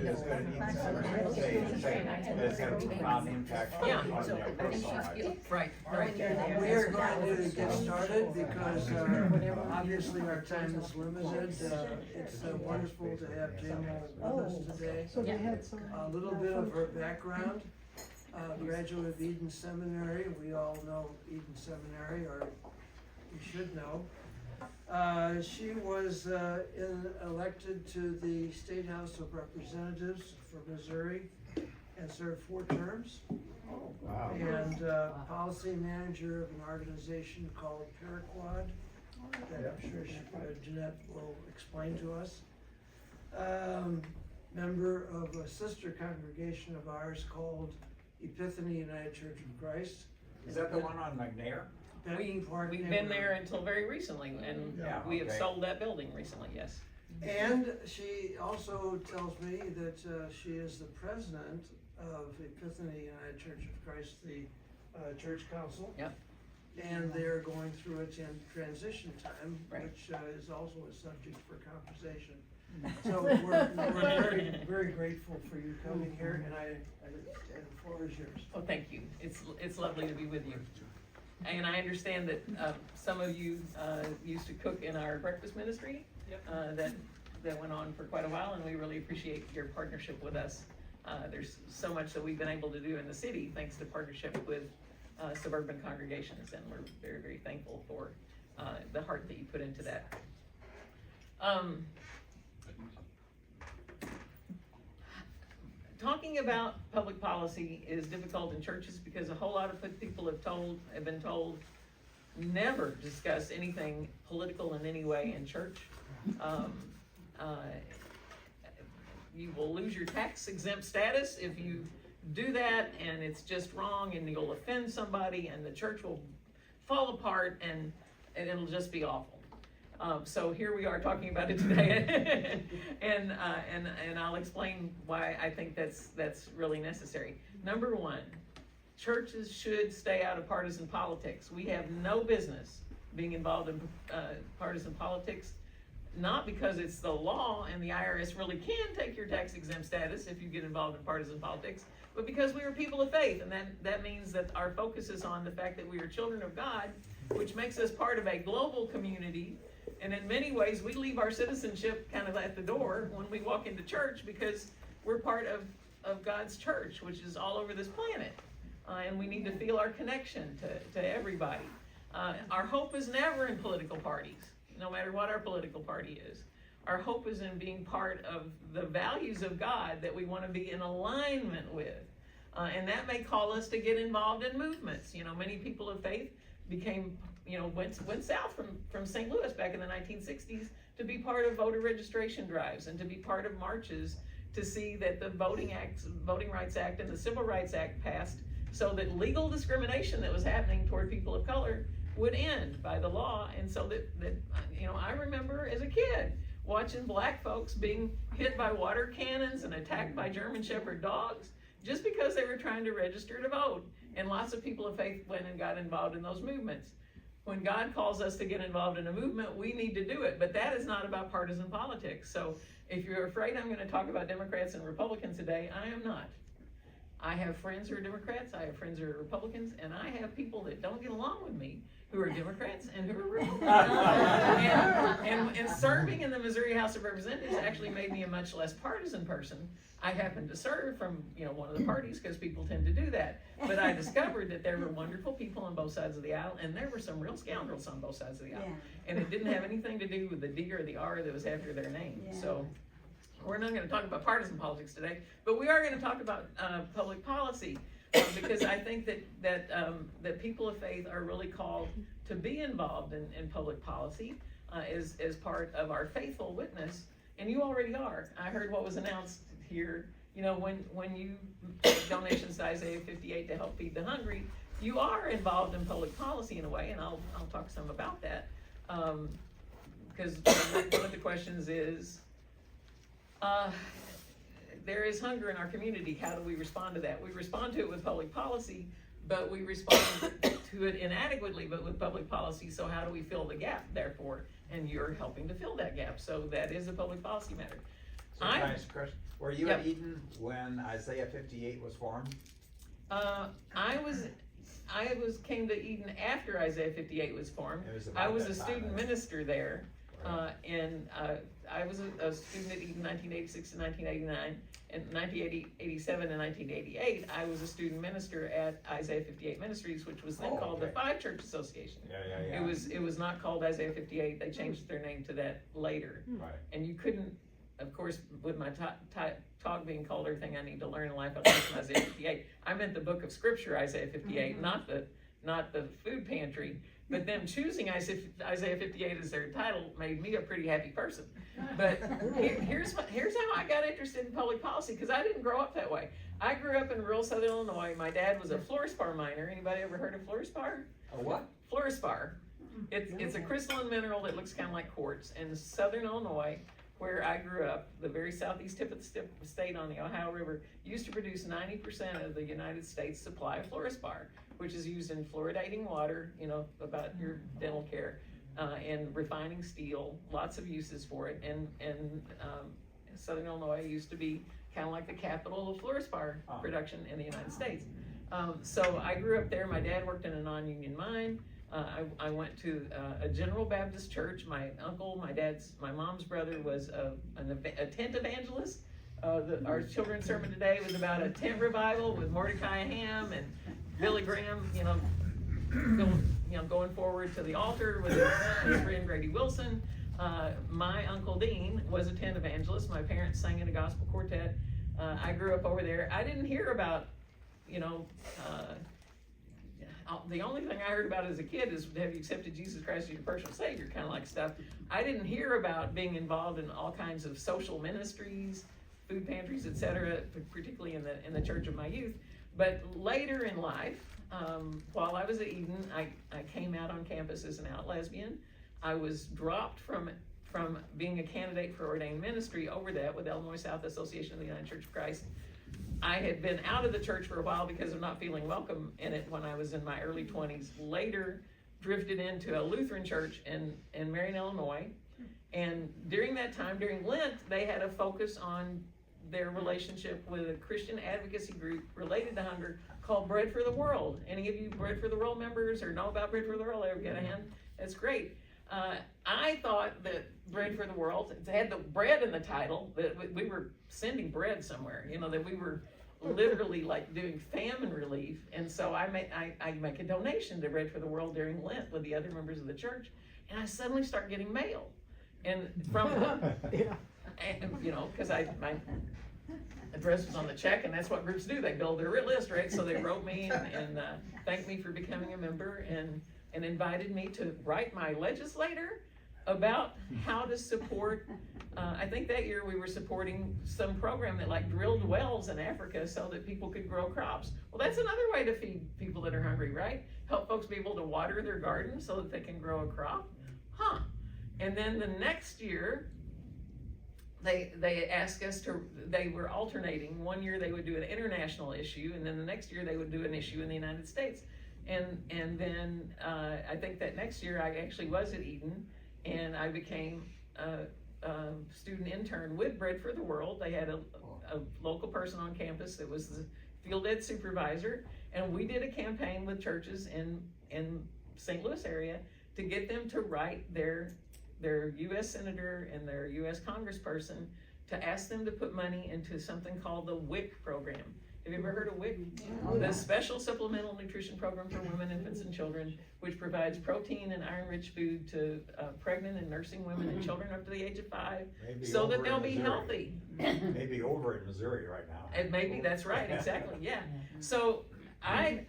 that's good at Eden Center, that's got a profound impact on their personal life. Right. We are going to get started because obviously our time is limited. It's wonderful to have Jeanette with us today. So we had some. A little bit of her background. Graduate of Eden Seminary. We all know Eden Seminary, or we should know. She was elected to the State House of Representatives for Missouri and served 4 terms. Wow. And policy manager of an organization called Paraquad that I'm sure Jeanette will explain to us. Member of a sister congregation of ours called Epiphany United Church of Christ. Is that the one on McNair? We've been there until very recently, and Yeah, we have okay. sold that building recently, yes. And she also tells me that she is the president of Epiphany United Church of Christ, the church council. Yep. And they're going through a transition time, Right. which is also a subject for conversation. So we're very, very grateful for you coming here, and the floor is yours. Well, thank you. It's lovely to be with you. And I understand that some of you used to cook in our breakfast ministry. That went on for quite a while, and we really appreciate your partnership with us. There's so much that we've been able to do in the city thanks to partnership with suburban congregations, and we're very, very thankful for the heart that you put into that. Talking about public policy is difficult in churches because a whole lot of people have been told never discuss anything political in any way in church. You will lose your tax exempt status if you do that, and it's just wrong, and you'll offend somebody, and the church will fall apart, and it'll just be awful. So here we are talking about it today, and I'll explain why I think that's really necessary. Number one, churches should stay out of partisan politics. We have no business being involved in partisan politics, not because it's the law and the IRS really can take your tax exempt status if you get involved in partisan politics, but because we are people of faith, and that means that our focus is on the fact that we are children of God, which makes us part of a global community. And in many ways, we leave our citizenship kind of at the door when we walk into church, because we're part of God's church, which is all over this planet. And we need to feel our connection to everybody. Our hope is never in political parties, no matter what our political party is. Our hope is in being part of the values of God that we want to be in alignment with. And that may call us to get involved in movements. Many people of faith went south from St. Louis back in the 1960s to be part of voter registration drives and to be part of marches to see that the Voting Rights Act and the Civil Rights Act passed, so that legal discrimination that was happening toward people of color would end by the law. And so that I remember as a kid watching black folks being hit by water cannons and attacked by German Shepherd dogs just because they were trying to register to vote. And lots of people of faith went and got involved in those movements. When God calls us to get involved in a movement, we need to do it. But that is not about partisan politics. So if you're afraid I'm going to talk about Democrats and Republicans today, I am not. I have friends who are Democrats, I have friends who are Republicans, and I have people that don't get along with me who are Democrats and who are Republicans. and serving in the Missouri House of Representatives actually made me a much less partisan person. I happened to serve from one of the parties because people tend to do that. But I discovered that there were wonderful people on both sides of the aisle, and there were some real scoundrels on both sides of the aisle. Yeah. And it didn't have anything to do with the D or the R that was after their name. Yeah. So we're not going to talk about partisan politics today, but we are going to talk about public policy, because I think that people of faith are really called to be involved in public policy as part of our faithful witness, and you already are. I heard what was announced here. When you make donations to Isaiah 58 to help feed the hungry, you are involved in public policy in a way, and I'll talk some about that, because one of the questions is, there is hunger in our community. How do we respond to that? We respond to it with public policy, but we respond to it inadequately, but with public policy. So how do we fill the gap, therefore? And you're helping to fill that gap. So that is a public policy matter. So can I ask a question? Were you Yep. at Eden when Isaiah 58 was formed? Came to Eden after Isaiah 58 was formed. It was about I was a that time, student right? minister there, Right. and I was a student at Eden 1986 to 1989. In 1987 and 1988, I was a student minister at Isaiah 58 Ministries, which was then Oh, called the okay. Five Church Association. Yeah. It was not called Isaiah 58. They changed their name to that later. Right. And you couldn't, of course, with my talk being called everything I need to learn in life, I learned from Isaiah 58. I meant the book of scripture, Isaiah 58, not the food pantry. But them choosing Isaiah 58 as their title made me a pretty happy person. But here's how I got interested in public policy, because I didn't grow up that way. I grew up in rural Southern Illinois. My dad was a fluorspar miner. Anybody ever heard of fluorspar? A what? Fluorspar. It's a crystalline mineral that looks kind of like quartz. In Southern Illinois, where I grew up, the very southeast tip of the state on the Ohio River, used to produce 90% of the United States supply of fluorspar, which is used in fluoridating water, about your dental care, and refining steel, lots of uses for it. And Southern Illinois used to be kind of like the capital of fluorspar production in the United States. So I grew up there. My dad worked in a non-union mine. I went to a General Baptist church. My uncle, my mom's brother, was a tent evangelist. Our children's sermon today was about a tent revival with Mordecai Ham and Billy Graham, going forward to the altar with his friend Grady Wilson. My Uncle Dean was a tent evangelist. My parents sang in a gospel quartet. I grew up over there. I didn't hear about, the only thing I heard about as a kid is, have you accepted Jesus Christ as your personal Savior, kind of like stuff. I didn't hear about being involved in all kinds of social ministries, food pantries, etc., particularly in the church of my youth. But later in life, while I was at Eden, I came out on campus as an out lesbian. I was dropped from being a candidate for ordained ministry over that with Illinois South Association of the United Church of Christ. I had been out of the church for a while because of not feeling welcome in it when I was in my early 20s. Later, drifted into a Lutheran church in Marion, Illinois. And during that time, during Lent, they had a focus on their relationship with a Christian advocacy group related to hunger called Bread for the World. Any of you Bread for the World members or know about Bread for the World? Ever get a hand? That's great. I thought that Bread for the World, it had the bread in the title, that we were sending bread somewhere, that we were literally like doing famine relief. And so I make a donation to Bread for the World during Lent with the other members of the church, and I suddenly start getting mail. And from because my address was on the check, and that's what groups do. They build their list, right? So they wrote me and thanked me for becoming a member and invited me to write my legislator about how to support, I think that year we were supporting some program that like drilled wells in Africa so that people could grow crops. Well, that's another way to feed people that are hungry, right? Help folks be able to water their garden so that they can grow a crop. And then the next year, they asked us they were alternating. One year they would do an international issue, and then the next year they would do an issue in the United States. And then I think that next year I actually was at Eden, and I became a student intern with Bread for the World. They had a local person on campus that was the field ed supervisor, and we did a campaign with churches in St. Louis area to get them to write their U.S. Senator and their U.S. Congressperson to ask them to put money into something called the WIC program. Have you ever heard of WIC? The Special Supplemental Nutrition Program for Women, Infants, and Children, which provides protein and iron-rich food to pregnant and nursing women and children up to the age of 5, Maybe so that over they'll in be Missouri. healthy. Maybe over in Missouri right now. And maybe that's right, exactly, yeah. So I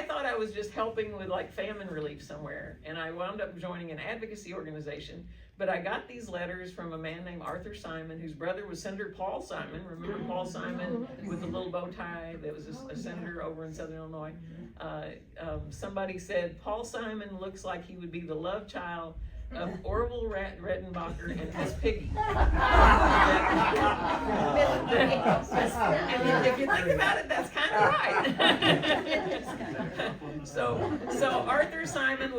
thought I was just helping with like famine relief somewhere, and I wound up joining an advocacy organization. But I got these letters from a man named Arthur Simon, whose brother was Senator Paul Simon. Remember Paul Simon with the little bow tie that was a senator over in Southern Illinois? Somebody said, Paul Simon looks like he would be the love child of Orville Redenbacher and Miss Piggy. And if you think about it, that's kind of right. So Arthur Simon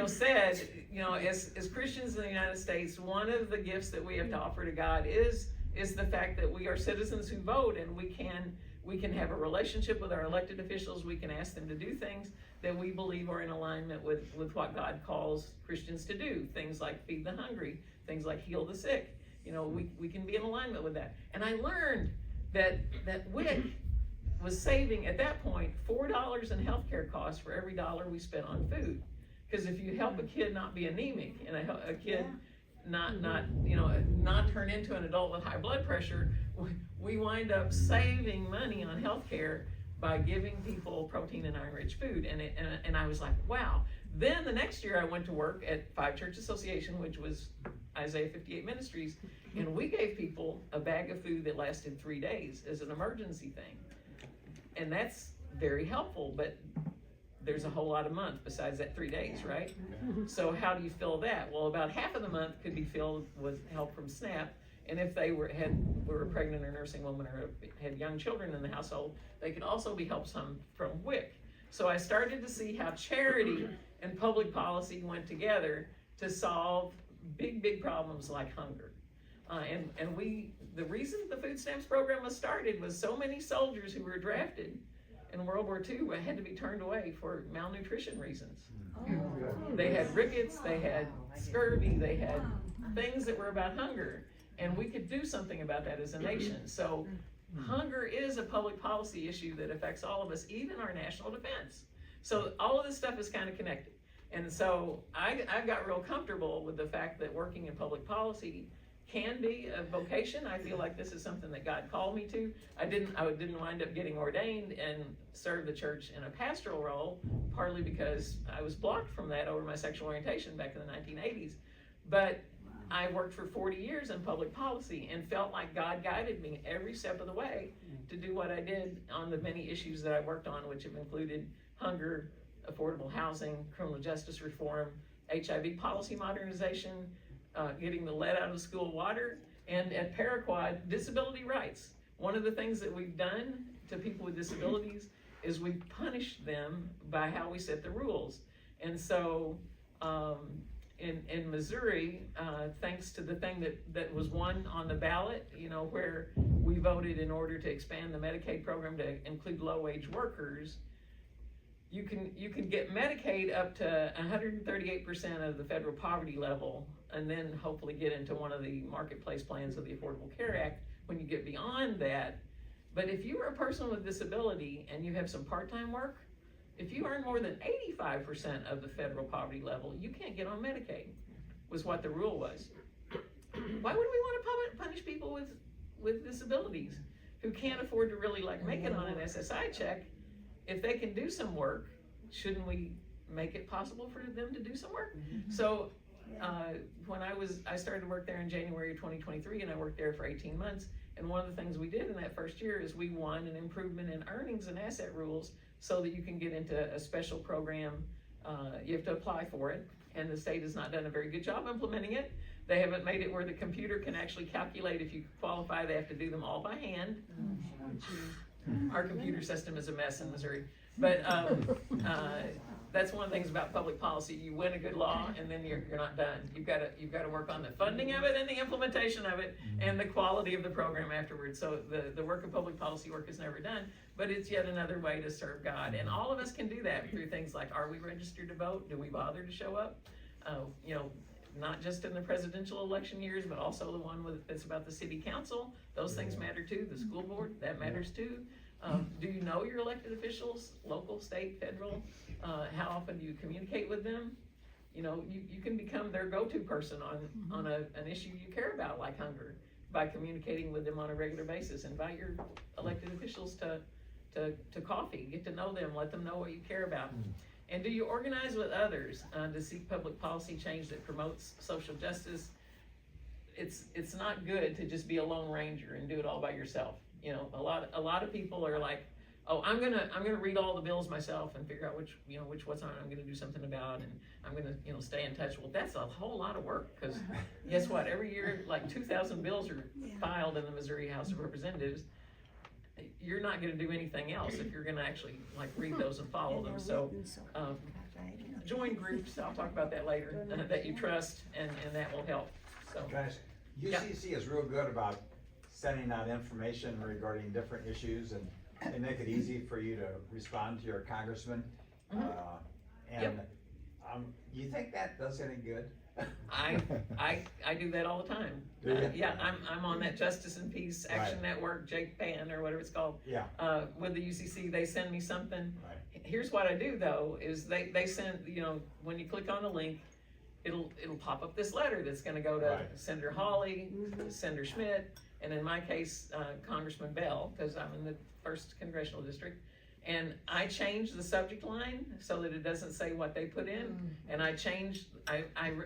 said, as Christians in the United States, one of the gifts that we have to offer to God is is the fact that we are citizens who vote, and we can have a relationship with our elected officials. We can ask them to do things that we believe are in alignment with what God calls Christians to do. Things like feed the hungry, things like heal the sick. You know, we can be in alignment with that. And I learned that WIC was saving at that point $4 in healthcare costs for every dollar we spent on food. Because if you help a kid not be anemic and a kid not turn into an adult with high blood pressure, we wind up saving money on healthcare by giving people protein and iron-rich food. And I was like, wow. Then the next year I went to work at Five Church Association, which was Isaiah 58 Ministries, and we gave people a bag of food that lasted 3 days as an emergency thing. And that's very helpful, but there's a whole lot of month besides that 3 days, right? So how do you fill that? Well, about half of the month could be filled with help from SNAP, and if they were a pregnant or nursing woman or had young children in the household, they could also be helped some from WIC. So I started to see how charity and public policy went together to solve big problems like hunger. The reason the food stamps program was started was so many soldiers who were drafted in World War II had to be turned away for malnutrition reasons. They had rickets, they had scurvy, they had things that were about hunger, and we could do something about that as a nation. So hunger is a public policy issue that affects all of us, even our national defense. So all of this stuff is kind of connected. And so I got real comfortable with the fact that working in public policy can be a vocation. I feel like this is something that God called me to. I didn't wind up getting ordained and serve the church in a pastoral role, partly because I was blocked from that over my sexual orientation back in the 1980s. But I worked for 40 years in public policy and felt like God guided me every step of the way to do what I did on the many issues that I worked on, which have included hunger, affordable housing, criminal justice reform, HIV policy modernization, getting the lead out of school water, and at Paraquad, disability rights. One of the things that we've done to people with disabilities is we've punished them by how we set the rules. And so in Missouri, thanks to the thing that was won on the ballot, where we voted in order to expand the Medicaid program to include low-wage workers, you can get Medicaid up to 138% of the federal poverty level, and then hopefully get into one of the marketplace plans of the Affordable Care Act when you get beyond that. But if you are a person with disability and you have some part-time work, if you earn more than 85% of the federal poverty level, you can't get on Medicaid, was what the rule was. Why would we want to punish people with disabilities who can't afford to really make it on an SSI check? If they can do some work, shouldn't we make it possible for them to do some work? So when I started to work there in January of 2023, and I worked there for 18 months, and one of the things we did in that first year is we won an improvement in earnings and asset rules so that you can get into a special program. You have to apply for it, and the state has not done a very good job implementing it. They haven't made it where the computer can actually calculate if you qualify. They have to do them all by hand. Our computer system is a mess in Missouri, but that's one of the things about public policy. You win a good law, and then you're not done. You've got to work on the funding of it and the implementation of it and the quality of the program afterwards. So the work of public policy work is never done, but it's yet another way to serve God. And all of us can do that through things like, are we registered to vote? Do we bother to show up? Not just in the presidential election years, but also the one that's about the city council. Those things matter too. The school board, that matters too. Do you know your elected officials, local, state, federal? How often do you communicate with them? You can become their go-to person on an issue you care about, like hunger, by communicating with them on a regular basis. Invite your elected officials to coffee, get to know them, let them know what you care about. And do you organize with others to seek public policy change that promotes social justice? It's not good to just be a lone ranger and do it all by yourself. A lot of people are like, oh, I'm gonna read all the bills myself and figure out what's on I'm gonna do something about, and I'm gonna stay in touch. Well, that's a whole lot of work, because guess what? Every year, 2,000 bills are filed in the Missouri House of Representatives. You're not gonna do anything else if you're gonna actually read those and follow them. So join groups. I'll talk about that later. That you trust, and that will help. So Guys, UCC is real good about sending out information regarding different issues and they make it easy for you to respond to your congressman. And you think that does any good? I do that all the time. Do you? Yeah, I'm on that Justice and Peace Action Right. Network, Jake Pan or whatever it's called. Yeah. With the UCC, they send me something. Right. Here's what I do though, is they send, you know, when you click on the link, it'll pop up this letter that's gonna go to Right. Senator Hawley, Senator Schmidt, and in my case, Congressman Bell, because I'm in the 1st Congressional District. And I changed the subject line so that it doesn't say what they put in, and I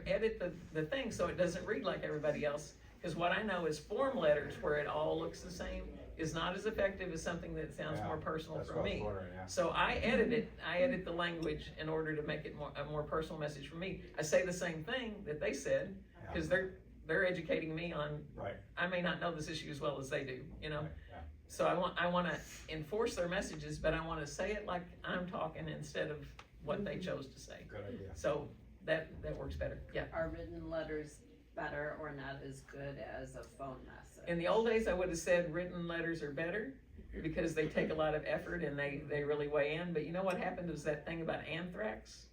edit the thing so it doesn't read like everybody else. Because what I know is form letters where it all looks the same is not as effective as something that sounds more personal That's for what I was me. wondering, yeah. So I edit the language in order to make it a more personal message for me. I say the same thing that they said, because they're educating me on, Right. I may not know this issue as well as they do, you know? Right, yeah. So I want to enforce their messages, but I want to say it like I'm talking instead of what they chose to say. Good idea. So that works better, yeah. Are written letters better or not as good as a phone message? In the old days, I would have said written letters are better because they take a lot of effort and they really weigh in. But you know what happened was that thing about anthrax,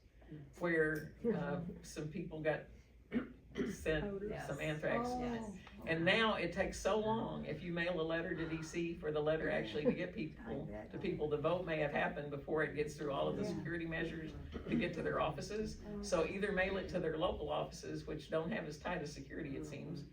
where some people got sent some anthrax. Yes. And now it takes so long, if you mail a letter to DC for the letter actually to get people to vote may have happened before it gets through all of the security measures to get to their offices. So either mail it to their local offices, which don't have as tight a security it seems,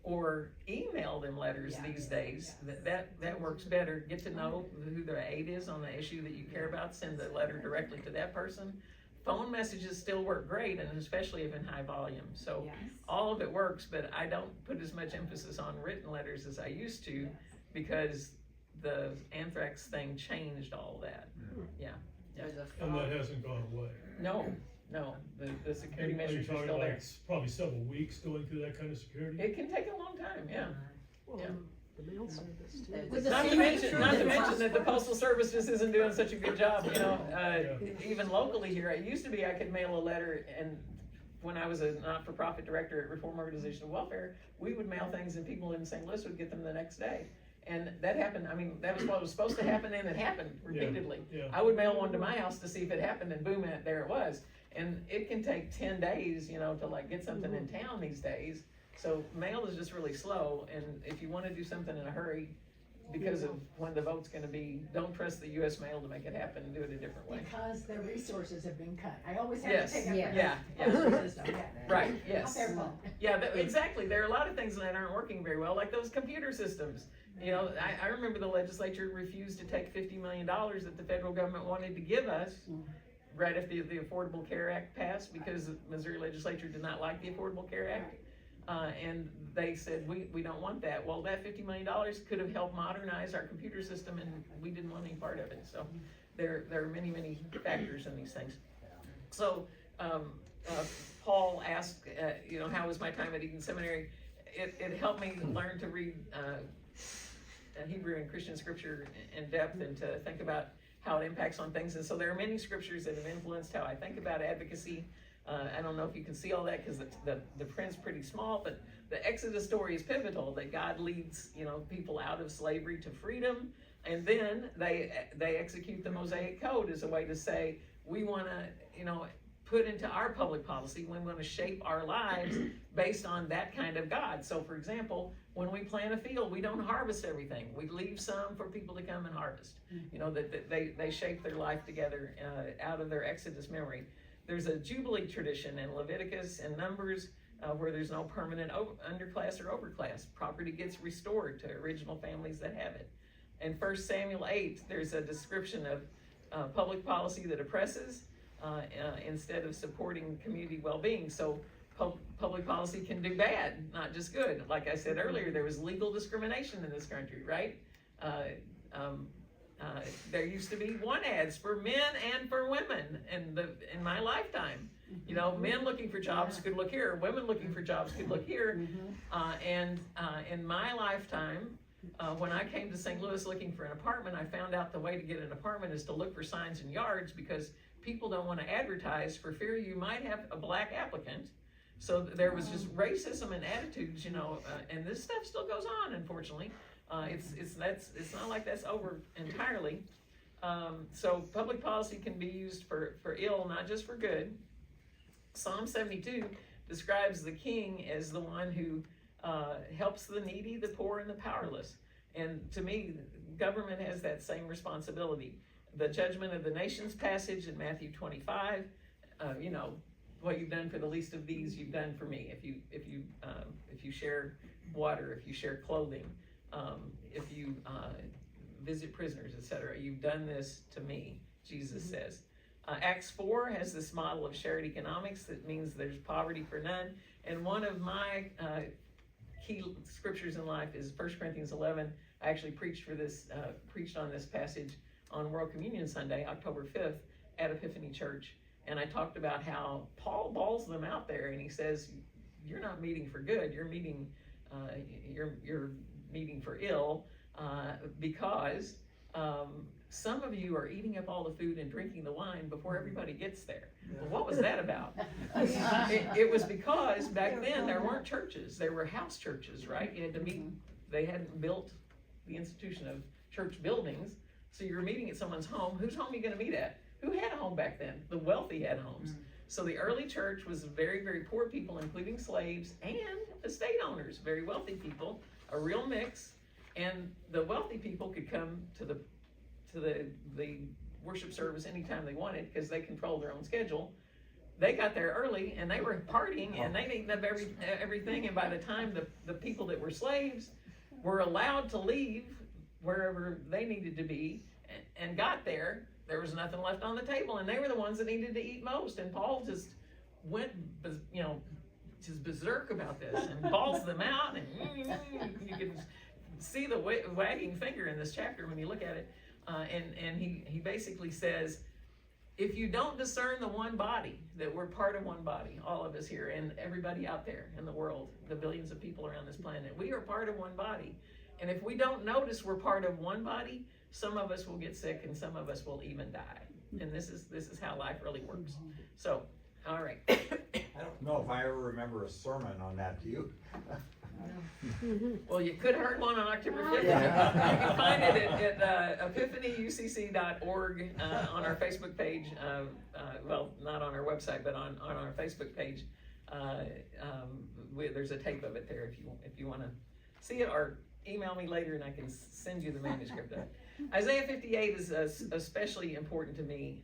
or email them letters these days. That works better. Get to know who their aide is on the issue that you care about, send the letter directly to that person. Phone messages still work great, and especially if in high volume. So all of it works, but I don't put as much emphasis on written letters as I used to because the anthrax thing changed all that. Yeah. There's a And phone. that hasn't gone away. No, the security Are you measures are talking still like there. probably several weeks going through that kind of security? It can take a long time, yeah. Well, Yeah. the mail service too. There's With a the Not to same mention that the postal service just isn't doing such a good job, you know, even locally here. It used to be I could mail a letter, and when I was a not-for-profit director at Reform Organization of Welfare, we would mail things and people in St. Louis would get them the next day. And that happened, I mean, that was what was supposed to happen, and it happened repeatedly. Yeah. I would mail one to my house to see if it happened, and boom, there it was. And it can take 10 days, you know, to like get something in town these days. So mail is just really slow, and if you wanna do something in a hurry, because of when the vote's gonna be, don't trust the US mail to make it happen, and do it a different way. Because the resources have been cut. I always have Yes, to take up. yeah. Right, yes. Not their fault. Yeah, exactly. There are a lot of things that aren't working very well, like those computer systems. You know, I remember the legislature refused to take $50 million that the federal government wanted to give us right after the Affordable Care Act passed, because the Missouri legislature did not like the Affordable Care Act. And they said, we don't want that. Well, that $50 million could have helped modernize our computer system, and we didn't want any part of it. So there are many, many factors in these things. So Paul asked, you know, how was my time at Eden Seminary? It helped me learn to read Hebrew and Christian scripture in depth and to think about how it impacts on things. And so there are many scriptures that have influenced how I think about advocacy. I don't know if you can see all that because the print's pretty small, but the Exodus story is pivotal, that God leads, you know, people out of slavery to freedom. And then they execute the Mosaic Code as a way to say, we want to, you know, put into our public policy, we want to shape our lives based on that kind of God. So for example, when we plant a field, we don't harvest everything. We leave some for people to come and harvest. You know, that they shape their life together out of their Exodus memory. There's a Jubilee tradition in Leviticus and Numbers where there's no permanent underclass or overclass. Property gets restored to original families that have it. In 1 Samuel 8, there's a description of public policy that oppresses instead of supporting community well-being. So public policy can do bad, not just good. Like I said earlier, there was legal discrimination in this country, right? There used to be one ads for men and for women in my lifetime. You know, men looking for jobs could look here, women looking for jobs could look here. And in my lifetime, when I came to St. Louis looking for an apartment, I found out the way to get an apartment is to look for signs in yards, because people don't want to advertise for fear you might have a black applicant So there was just racism and attitudes, you know, and this stuff still goes on, unfortunately. It's not like that's over entirely. So public policy can be used for ill, not just for good. Psalm 72 describes the king as the one who helps the needy, the poor, and the powerless. And to me, government has that same responsibility. The judgment of the nations passage in Matthew 25, you know, what you've done for the least of these, you've done for me. If you share water, if you share clothing, if you visit prisoners, etc., you've done this to me, Jesus says. Acts 4 has this model of shared economics that means there's poverty for none. And one of my key scriptures in life is 1 Corinthians 11. I actually preached on this passage on World Communion Sunday, October 5th, at Epiphany Church. And I talked about how Paul balls them out there, and he says, "You're not meeting for good. You're meeting for ill, because some of you are eating up all the food and drinking the wine before everybody gets there." Well, what was that about? It was because back then there weren't churches; there were house churches, right? You had to meet. They hadn't built the institution of church buildings, so you were meeting at someone's home. Whose home are you going to meet at? Who had a home back then? The wealthy had homes. So the early church was very, very poor people, including slaves and estate owners, very wealthy people, a real mix. And the wealthy people could come to the worship service anytime they wanted because they controlled their own schedule. They got there early and they were partying and they eating up everything. And by the time the people that were slaves were allowed to leave wherever they needed to be and got there, there was nothing left on the table, and they were the ones that needed to eat most. And Paul just went, you know, just berserk about this and balls them out, and you can see the wagging finger in this chapter when you look at it. And he basically says, if you don't discern the one body, that we're part of one body, all of us here and everybody out there in the world, the billions of people around this planet, we are part of one body. And if we don't notice we're part of one body, some of us will get sick and some of us will even die. And this is how life really works. So, all right. I don't know if I ever remember a sermon on that, do you? Well, you could have heard one on October 5th. You can find it at epiphanyucc.org on our Facebook page. Well, not on our website, but on our Facebook page. There's a tape of it there if you want to see it, or email me later and I can send you the manuscript of it. Isaiah 58 is especially important to me.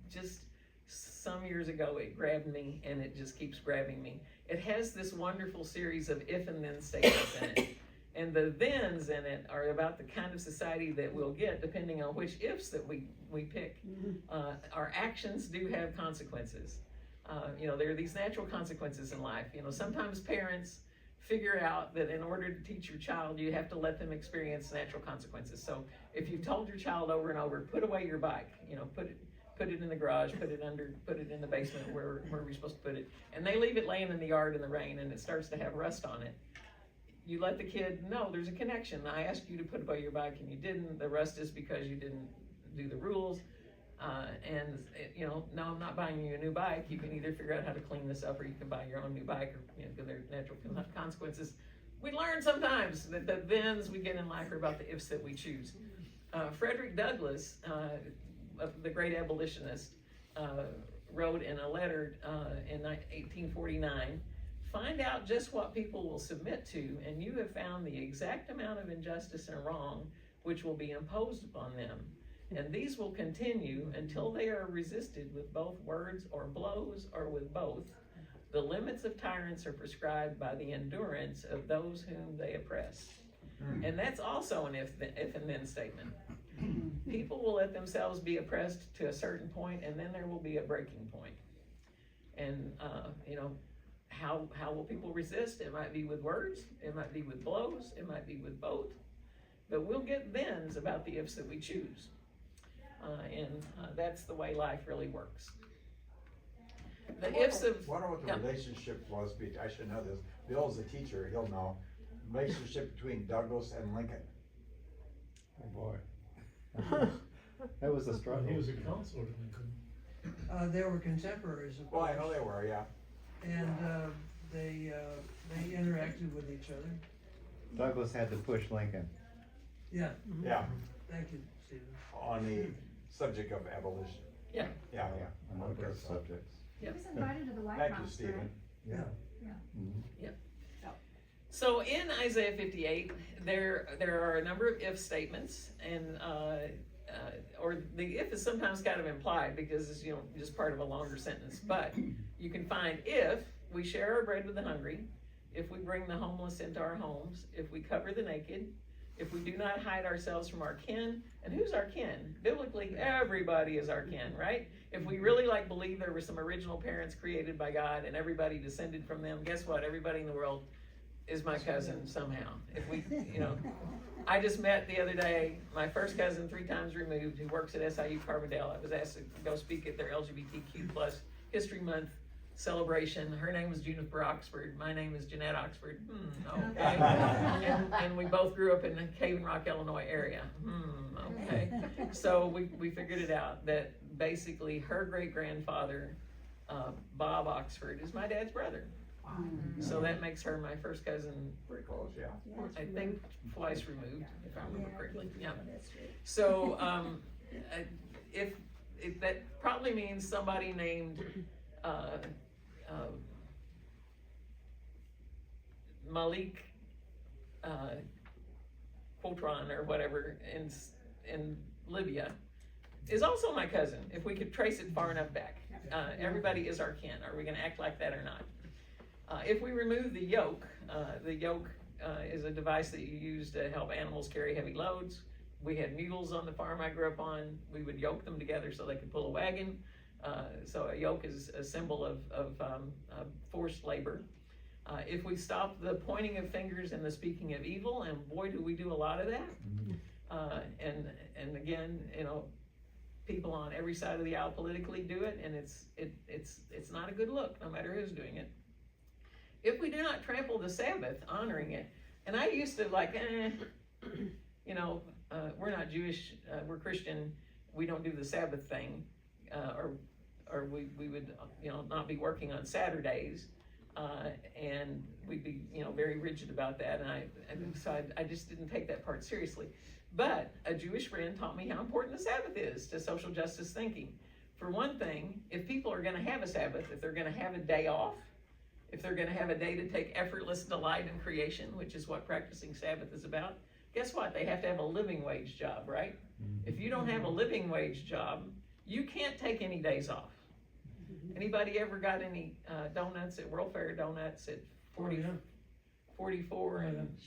Just some years ago it grabbed me and it just keeps grabbing me. It has this wonderful series of if and then statements in it. And the thens in it are about the kind of society that we'll get depending on which ifs that we pick. Our actions do have consequences. You know, there are these natural consequences in life. You know, sometimes parents figure out that in order to teach your child, you have to let them experience natural consequences. So if you've told your child over and over, put away your bike, you know, put it in the garage, put it in the basement where we're supposed to put it, and they leave it laying in the yard in the rain and it starts to have rust on it, you let the kid know there's a connection. I asked you to put away your bike and you didn't. The rust is because you didn't do the rules. You know, no, I'm not buying you a new bike. You can either figure out how to clean this up or you can buy your own new bike, or, you know, there are natural consequences. We learn sometimes that the thens we get in life are about the ifs that we choose. Frederick Douglass, the great abolitionist, wrote in a letter in 1849, "Find out just what people will submit to, and you have found the exact amount of injustice and wrong which will be imposed upon them. And these will continue until they are resisted with both words or blows, or with both. The limits of tyrants are prescribed by the endurance of those whom they oppress." And that's also an if and then statement. People will let themselves be oppressed to a certain point, and then there will be a breaking point. And you know, how will people resist? It might be with words, it might be with blows, it might be with both. But we'll get thens about the ifs that we choose. And that's the way life really works. The ifs of... Wonder what the relationship was, I should know this. Bill's a teacher, he'll know. Relationship between Douglas and Lincoln. Oh boy. That was a struggle. He was a counselor to Lincoln. They were contemporaries of Well, I course. know they were, yeah. And, they interacted with each other. Douglas had to push Lincoln. Yeah, Yeah, thank you, Stephen. on the subject of abolition. Yeah. Yeah, A number Okay, of so- subjects. He was invited to the White Thank you, House, Stephen. right? Yeah. Mhm. So in Isaiah 58, there are a number of if statements, and or the if is sometimes kind of implied because it's just part of a longer sentence. But you can find if we share our bread with the hungry, if we bring the homeless into our homes, if we cover the naked, if we do not hide ourselves from our kin. And who's our kin? Biblically, everybody is our kin, right? If we really believe there were some original parents created by God and everybody descended from them, guess what? Everybody in the world is my cousin somehow. If we, I just met the other day my first cousin 3 times removed who works at SIU Carbondale. I was asked to go speak at their LGBTQ plus History Month celebration. Her name was Juniper Oxford. My name is Jeanette Oxford. Okay. and we both grew up in the Cave and Rock, Illinois area. Okay. So we figured it out that basically her great-grandfather, Bob Oxford, is my dad's brother. So that makes her my first cousin, Pretty close, yeah. I think twice removed, if I remember correctly. Yeah. That's right. So, if that probably means somebody named, Malik, Quotron or whatever in Libya is also my cousin, if we could trace it far enough back. Everybody is our kin. Are we gonna act like that or not? If we remove the yoke is a device that you use to help animals carry heavy loads. We had mules on the farm I grew up on. We would yoke them together so they could pull a wagon. So a yoke is a symbol of forced labor. If we stop the pointing of fingers and the speaking of evil, and boy, do we do a lot of that. And again, people on every side of the aisle politically do it, and it's not a good look, no matter who's doing it. If we do not trample the Sabbath, honoring it, and I used to we're not Jewish, we're Christian, we don't do the Sabbath thing, or we would, not be working on Saturdays, and we'd be, very rigid about that, and I just didn't take that part seriously. But a Jewish friend taught me how important the Sabbath is to social justice thinking. For one thing, if people are gonna have a Sabbath, if they're gonna have a day off, if they're gonna have a day to take effortless delight in creation, which is what practicing Sabbath is about, guess what? They have to have a living wage job, right? If you don't have a living wage job, you can't take any days off. Anybody ever got any donuts at World Fair donuts at 44 and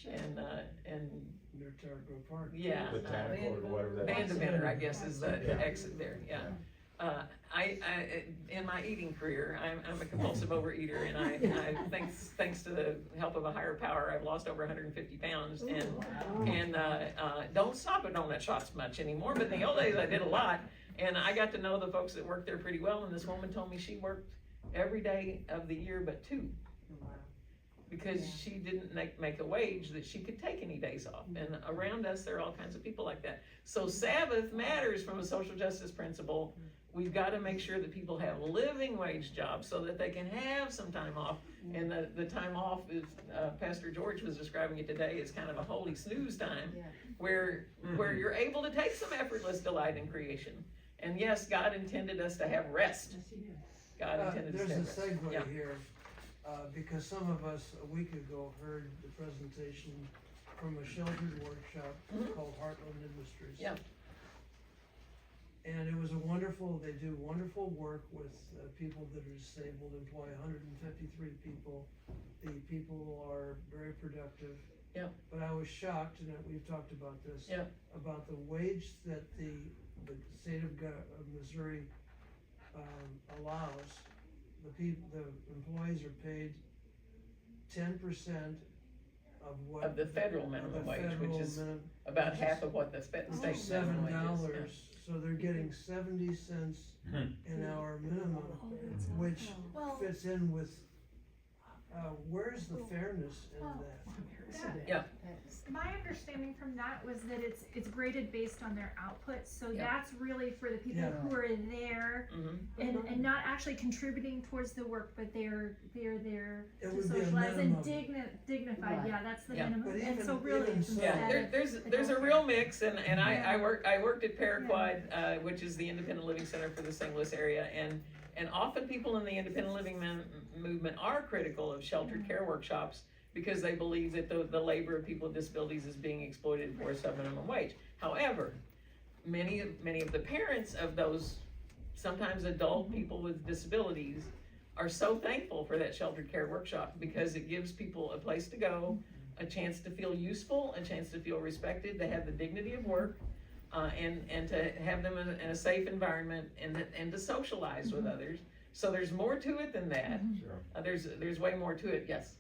Near Targo Park. yeah. Botanical or whatever that is. Vanderbilt, I guess, is the Yeah. exit there, yeah. I in my eating career, I'm a compulsive overeater, and I thanks to the help of a higher power, I've lost over 150 pounds, and don't stop at donut shops much anymore, but in the old days I did a lot, and I got to know the folks that worked there pretty well, and this woman told me she worked every day of the year but 2. Because she didn't make a wage that she could take any days off. And around us, there are all kinds of people like that. So Sabbath matters from a social justice principle. We've got to make sure that people have living wage jobs so that they can have some time off. And the time off is, Pastor George was describing it today, is kind of a holy snooze time where you're able to take some effortless delight in creation. And yes, God intended us to have rest. God intended us to have rest. There's a segue Yeah. here. Because some of us a week ago heard the presentation from a sheltered workshop called Heartland Industries. Yeah. And it was they do wonderful work with people that are disabled, employ 153 people. The people are very productive. Yeah. But I was shocked, and we've talked about this, Yeah. about the wage that the state of Missouri allows. The employees are paid 10% Of the federal minimum wage, which is about half of what the state minimum wage is. $7. So they're getting 70 cents an hour minimum, which fits in with Where's the fairness in that? Yeah. My understanding from that was that it's graded based on their output, so Yeah. that's really for the people Yeah. who are there Mhm. and not actually contributing towards the work, but they're there It to would be a socialize and minimum. dignified, Right. yeah, that's the Yeah. minimum, But and so even- really even it's so- Yeah, instead of there's a the real mix, and I Yeah. worked at Paraquad, which is the independent living center for the St. Louis area, and often people in the independent living movement are critical of sheltered care workshops because they believe that the labor of people with disabilities is being exploited for a sub-minimum wage. However, many of the parents of those sometimes adult people with disabilities are so thankful for that sheltered care workshop because it gives people a place to go, a chance to feel useful, a chance to feel respected, to have the dignity of work, and to have them in a safe environment and to socialize with others. So there's more to it than that. Sure. There's way more to it. Yes.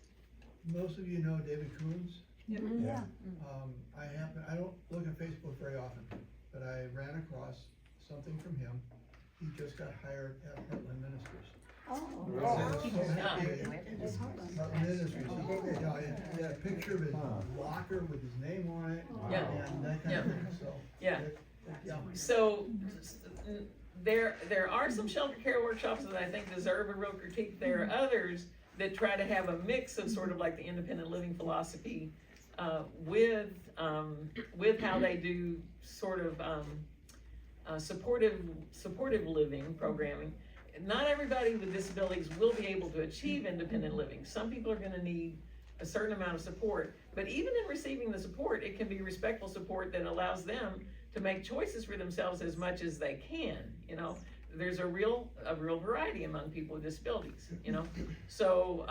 Most of you know David Coons. Yeah. I don't look at Facebook very often, but I ran across something from him. He just got hired at Heartland Ministries. Oh. I was so happy. Heartland Ministries, he had a picture of his locker with his name on it, Yeah. and that kind of thing, so. Yeah. Yeah. So there are some shelter care workshops that I think deserve a real critique. There are others that try to have a mix of sort of like the independent living philosophy with how they do sort of supportive living programming. Not everybody with disabilities will be able to achieve independent living. Some people are going to need a certain amount of support, but even in receiving the support, it can be respectful support that allows them to make choices for themselves as much as they can. You know, there's a real variety among people with disabilities. You know, so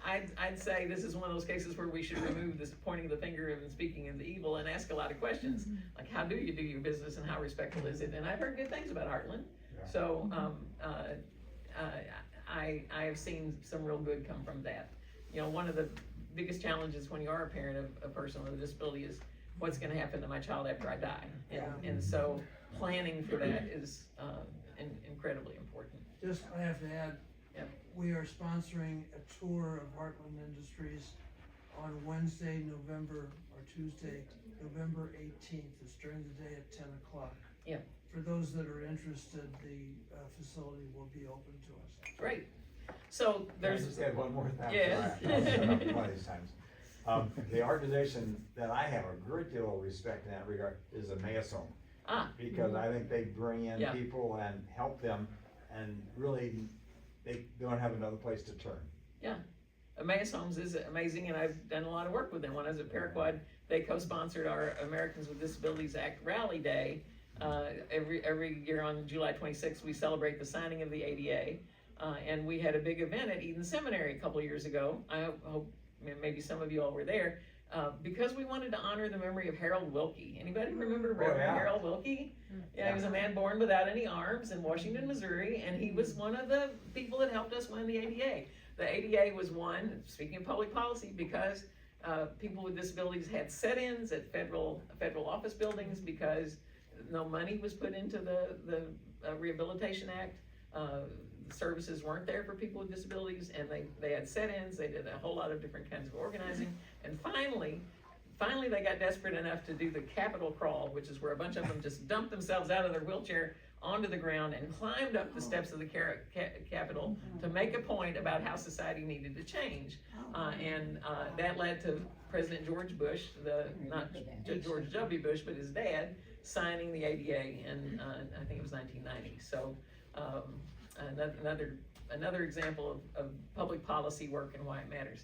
I'd say this is one of those cases where we should remove this pointing the finger and speaking of the evil and ask a lot of questions, like how do you do your business and how respectful is it? And I've heard good things about Heartland. Yeah. So I have seen some real good come from that. You know, one of the biggest challenges when you are a parent of a person with a disability is what's going to happen to my child after I die, and so planning for that is incredibly important. Just, I have to add, Yep. we are sponsoring a tour of Heartland Industries on Wednesday, Tuesday, November 18th. It's during the day at 10 o'clock. Yeah. For those that are interested, the facility will be open to us. Great. So I there's just had one more thing. Yes. I'll shut up one of these times. The organization that I have a great deal of respect in that regard is the Emmaus Home. Because I think they bring in Yeah. people and help them, and really, they don't have another place to turn. Emmaus Homes is amazing, and I've done a lot of work with them. When I was at Paraquad, they co-sponsored our Americans with Disabilities Act Rally Day. Every year on July 26th, we celebrate the signing of the ADA. And we had a big event at Eden Seminary a couple of years ago. I hope maybe some of you all were there. Because we wanted to honor the memory of Harold Wilkie. Anybody remember Reverend yeah. Harold Wilkie? Yeah, he was a man born without any arms in Washington, Missouri, and he was one of the people that helped us win the ADA. The ADA was won, speaking of public policy, because people with disabilities had set-ins at federal office buildings because no money was put into the Rehabilitation Act. Services weren't there for people with disabilities, and they had set-ins. They did a whole lot of different kinds of organizing, and finally they got desperate enough to do the Capitol crawl, which is where a bunch of them just dumped themselves out of their wheelchair onto the ground and climbed up the steps of the Capitol to make a point about how society needed to change, and that led to President George Bush, not George W. Bush, but his dad, signing the ADA in I think it was 1990. So. Another example of public policy work and why it matters.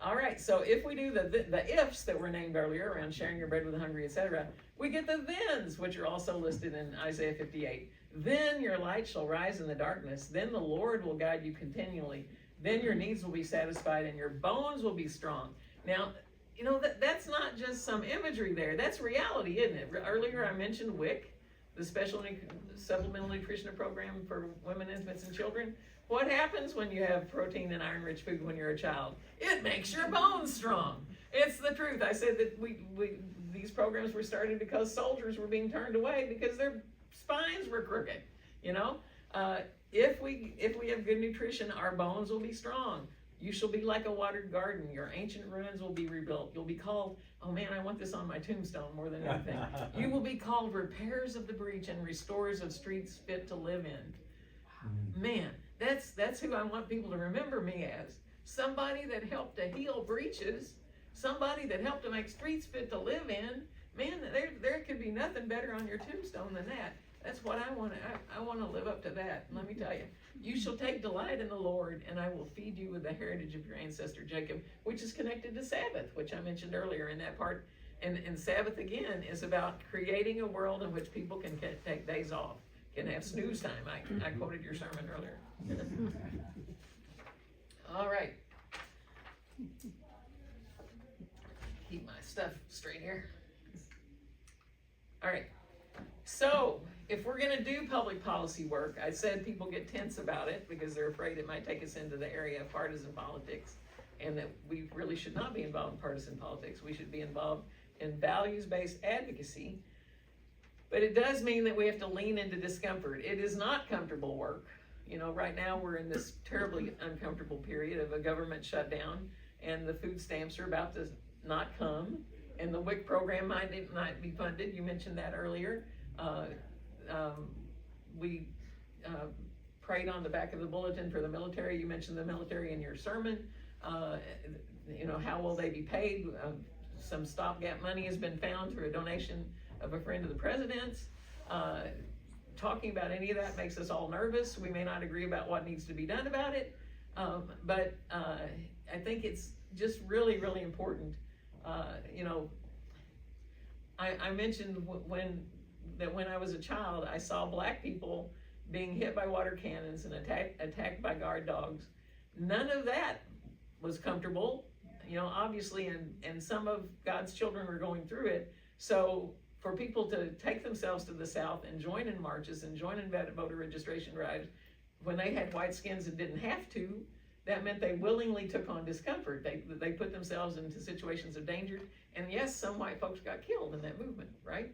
All right, so if we do the ifs that were named earlier around sharing your bread with the hungry, etc., we get the thens, which are also listed in Isaiah 58. Then your light shall rise in the darkness. Then the Lord will guide you continually. Then your needs will be satisfied and your bones will be strong. Now, you know, that's not just some imagery there. That's reality, isn't it? Earlier I mentioned WIC, the Special Supplemental Nutrition Program for Women, Infants, and Children. What happens when you have protein and iron-rich food when you're a child? It makes your bones strong. It's the truth. I said that these programs were started because soldiers were being turned away because their spines were crooked, you know? If we have good nutrition, our bones will be strong. You shall be like a watered garden. Your ancient ruins will be rebuilt. You'll be called, oh man, I want this on my tombstone more than anything. You will be called repairers of the breach and restorers of streets fit to live in. Man, that's who I want people to remember me as. Somebody that helped to heal breaches, somebody that helped to make streets fit to live in. Man, there could be nothing better on your tombstone than that. That's what I want to, I want to live up to that. Let me tell you, you shall take delight in the Lord, and I will feed you with the heritage of your ancestor Jacob, which is connected to Sabbath, which I mentioned earlier in that part. And Sabbath, again, is about creating a world in which people can take days off, can have snooze time. I quoted your sermon earlier. All right. Keep my stuff straight here. All right. So, if we're going to do public policy work, I said people get tense about it because they're afraid it might take us into the area of partisan politics, and that we really should not be involved in partisan politics. We should be involved in values-based advocacy, but it does mean that we have to lean into discomfort. It is not comfortable work. You know, right now we're in this terribly uncomfortable period of a government shutdown, and the food stamps are about to not come, and the WIC program might be funded. You mentioned that earlier. We prayed on the back of the bulletin for the military. You mentioned the military in your sermon. You know, how will they be paid? Some stopgap money has been found through a donation of a friend of the president's. Talking about any of that makes us all nervous. We may not agree about what needs to be done about it, but I think it's just really, really important. You know, I mentioned when I was a child, I saw black people being hit by water cannons and attacked by guard dogs. None of that was comfortable, you know, obviously, and some of God's children were going through it. So for people to take themselves to the South and join in marches and join in voter registration drives when they had white skins and didn't have to, that meant they willingly took on discomfort. They put themselves into situations of danger. And yes, some white folks got killed in that movement, right?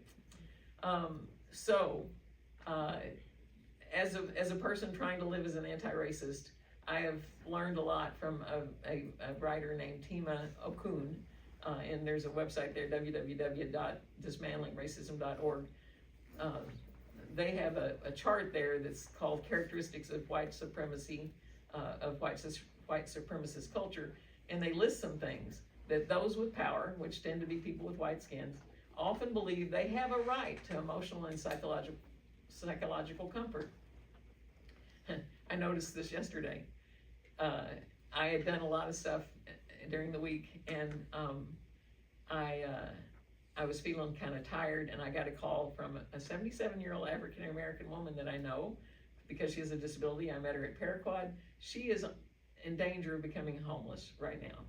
As a person trying to live as an anti-racist, I have learned a lot from a writer named Tima Okun, and there's a website there, www.dismantlingracism.org. They have a chart there that's called Characteristics of White Supremacy, of white supremacist culture, and they list some things that those with power, which tend to be people with white skins, often believe they have a right to emotional and psychological comfort. I noticed this yesterday. I had done a lot of stuff during the week, and I was feeling kind of tired, and I got a call from a 77-year-old African-American woman that I know because she has a disability. I met her at Paraquad. She is in danger of becoming homeless right now.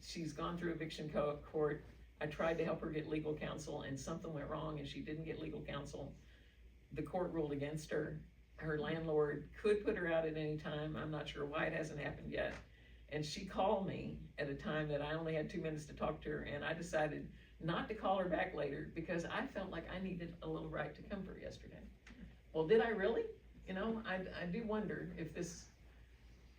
She's gone through eviction court. I tried to help her get legal counsel, and something went wrong, and she didn't get legal counsel. The court ruled against her. Her landlord could put her out at any time. I'm not sure why it hasn't happened yet. And she called me at a time that I only had 2 minutes to talk to her, and I decided not to call her back later because I felt like I needed a little right to comfort yesterday. Well, did I really? You know, I do wonder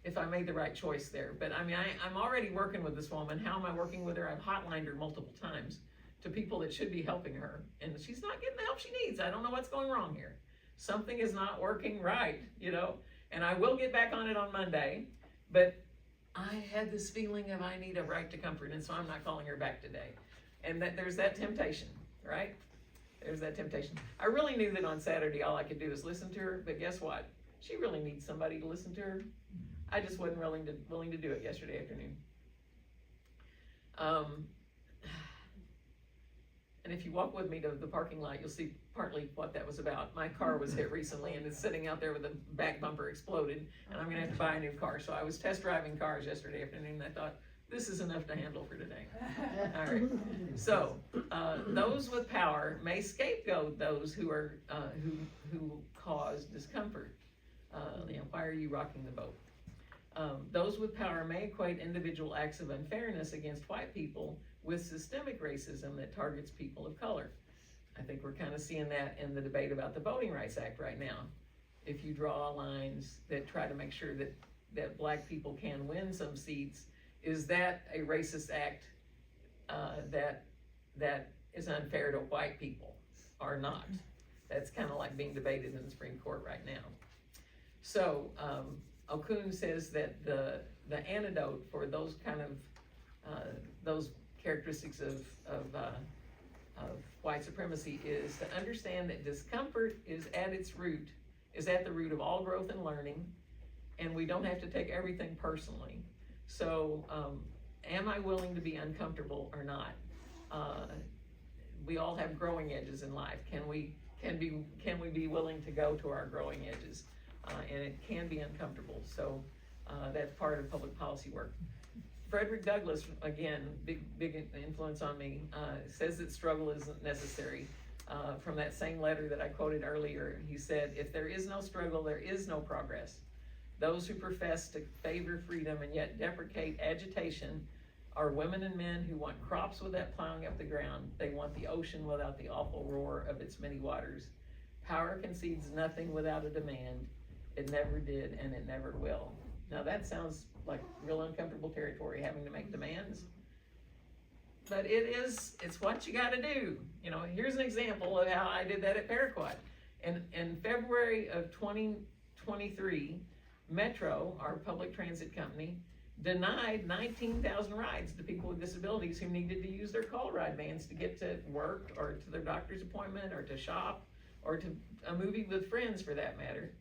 if I made the right choice there. But I mean, I'm already working with this woman. How am I working with her? I've hotlined her multiple times to people that should be helping her, and she's not getting the help she needs. I don't know what's going wrong here. Something is not working right, you know, and I will get back on it on Monday, but I had this feeling of I need a right to comfort, and so I'm not calling her back today. And that there's that temptation, right? There's that temptation. I really knew that on Saturday all I could do was listen to her, but guess what? She really needs somebody to listen to her. I just wasn't willing to do it yesterday afternoon. And if you walk with me to the parking lot, you'll see partly what that was about. My car was hit recently, and it's sitting out there with the back bumper exploded, and I'm gonna have to buy a new car. So I was test driving cars yesterday afternoon, and I thought, this is enough to handle for today. All right. So those with power may scapegoat those who are who cause discomfort. You know, why are you rocking the boat? Those with power may equate individual acts of unfairness against white people with systemic racism that targets people of color. I think we're kind of seeing that in the debate about the Voting Rights Act right now. if you draw lines that try to make sure that black people can win some seats, is that a racist act that is unfair to white people or not? That's kind of like being debated in the Supreme Court right now. So Okun says that the antidote for those kind of those characteristics of white supremacy is to understand that discomfort is at the root of all growth and learning, and we don't have to take everything personally. So, am I willing to be uncomfortable or not? We all have growing edges in life. Can we be willing to go to our growing edges? And it can be uncomfortable. So that's part of public policy work. Frederick Douglass, again, big influence on me, says that struggle isn't necessary. From that same letter that I quoted earlier, he said, if there is no struggle, there is no progress. Those who profess to favor freedom and yet deprecate agitation are women and men who want crops without plowing up the ground. They want the ocean without the awful roar of its many waters. Power concedes nothing without a demand. It never did, and it never will. Now that sounds like real uncomfortable territory, having to make demands. But it's what you gotta do. You know, here's an example of how I did that at Paraquat. In February of 2023, Metro, our public transit company, denied 19,000 rides to people with disabilities who needed to use their call ride vans to get to work or to their doctor's appointment or to shop or to a movie with friends, for that matter,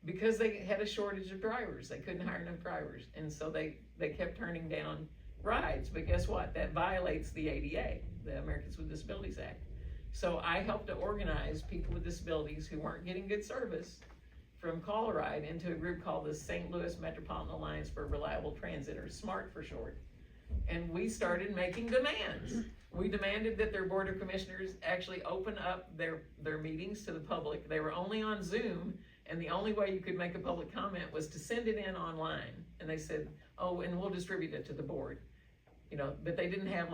because they had a shortage of drivers. They couldn't hire enough drivers, and so they kept turning down rides. But guess what? That violates the ADA, the Americans with Disabilities Act. So I helped to organize people with disabilities who weren't getting good service from Call a Ride into a group called the St. Louis Metropolitan Alliance for Reliable Transit, or SMART for short. And we started making demands. We demanded that their board of commissioners actually open up their meetings to the public. They were only on Zoom, and the only way you could make a public comment was to send it in online. And they said, oh, and we'll distribute it to the board. You know, but they didn't have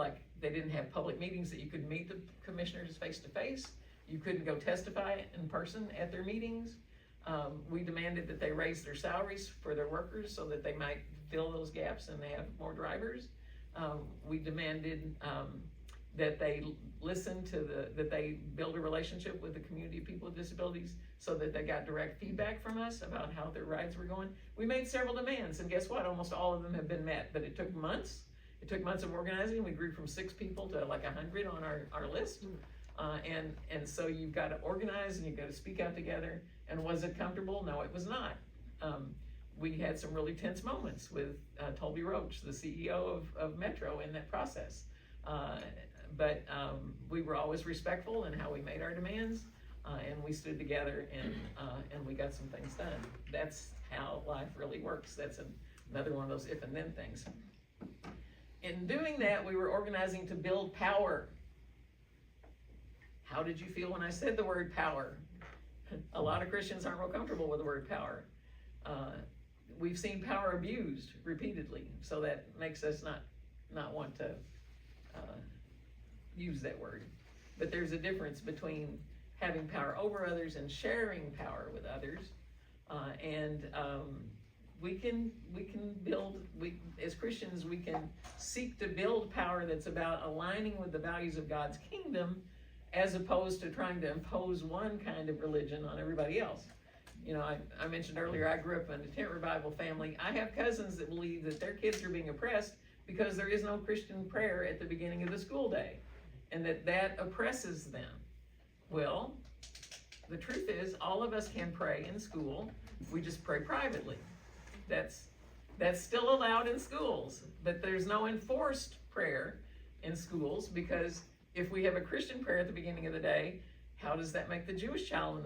public meetings that you could meet the commissioners face to face. You couldn't go testify in person at their meetings. We demanded that they raise their salaries for their workers so that they might fill those gaps and they have more drivers. We demanded that they listen to that they build a relationship with the community of people with disabilities so that they got direct feedback from us about how their rides were going. We made several demands, and guess what? Almost all of them have been met, but it took months. It took months of organizing. We grew from 6 people to like 100 on our list. And so you've got to organize and you've got to speak out together. And was it comfortable? No, it was not. We had some really tense moments with Toby Roach, the CEO of Metro, in that process. But we were always respectful in how we made our demands, and we stood together and we got some things done. That's how life really works. That's another one of those if and then things. In doing that, we were organizing to build power. How did you feel when I said the word power? A lot of Christians aren't real comfortable with the word power. We've seen power abused repeatedly, so that makes us not want to use that word. But there's a difference between having power over others and sharing power with others. We can build, as Christians, we can seek to build power that's about aligning with the values of God's kingdom, as opposed to trying to impose one kind of religion on everybody else. You know, I mentioned earlier, I grew up in a tent revival family. I have cousins that believe that their kids are being oppressed because there is no Christian prayer at the beginning of the school day, and that oppresses them. Well, the truth is, all of us can pray in school. We just pray privately. That's still allowed in schools, but there's no enforced prayer in schools, because if we have a Christian prayer at the beginning of the day, how does that make the Jewish child in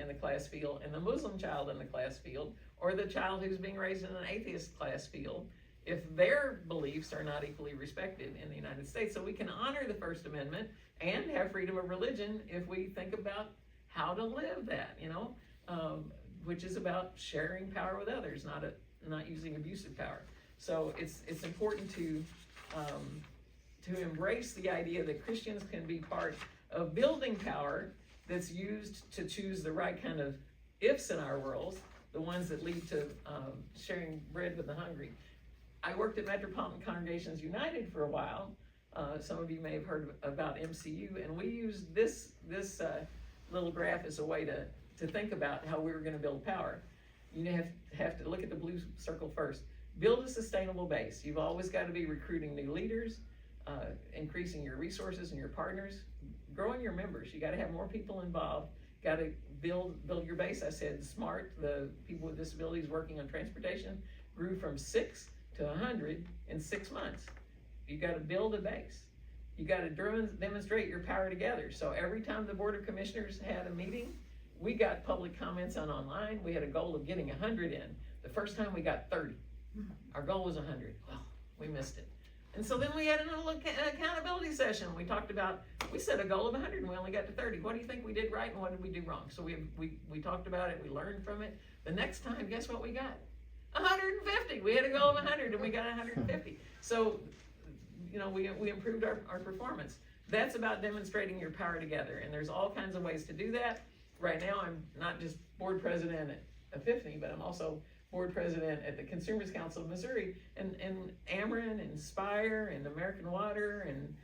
the class feel, and the Muslim child in the class feel, or the child who's being raised in an atheist class feel, if their beliefs are not equally respected in the United States? So we can honor the First Amendment and have freedom of religion if we think about how to live that, which is about sharing power with others, not using abusive power. So it's important to embrace the idea that Christians can be part of building power that's used to choose the right kind of ifs in our worlds, the ones that lead to sharing bread with the hungry. I worked at Metropolitan Congregations United for a while. Some of you may have heard about MCU, and we used this little graph as a way to think about how we were going to build power. You have to look at the blue circle first. Build a sustainable base. You've always got to be recruiting new leaders, increasing your resources and your partners, growing your members. You got to have more people involved. Got to build your base. I said SMART, the people with disabilities working on transportation, grew from 6 to 100 in 6 months. You got to build a base. You got to demonstrate your power together. So every time the Board of Commissioners had a meeting, we got public comments on online. We had a goal of getting 100 in. The first time we got 30. Our goal was 100. Well, we missed it. And so then we had a little accountability session. We talked about, we set a goal of 100 and we only got to 30. What do you think we did right and what did we do wrong? So we talked about it, we learned from it. The next time, guess what we got? 150. We had a goal of 100 and we got 150. So, you know, we improved our performance. That's about demonstrating your power together. And there's all kinds of ways to do that. Right now, I'm not just board president at Epiphany, but I'm also board president at the Consumers Council of Missouri, and Ameren and Spire and American Water and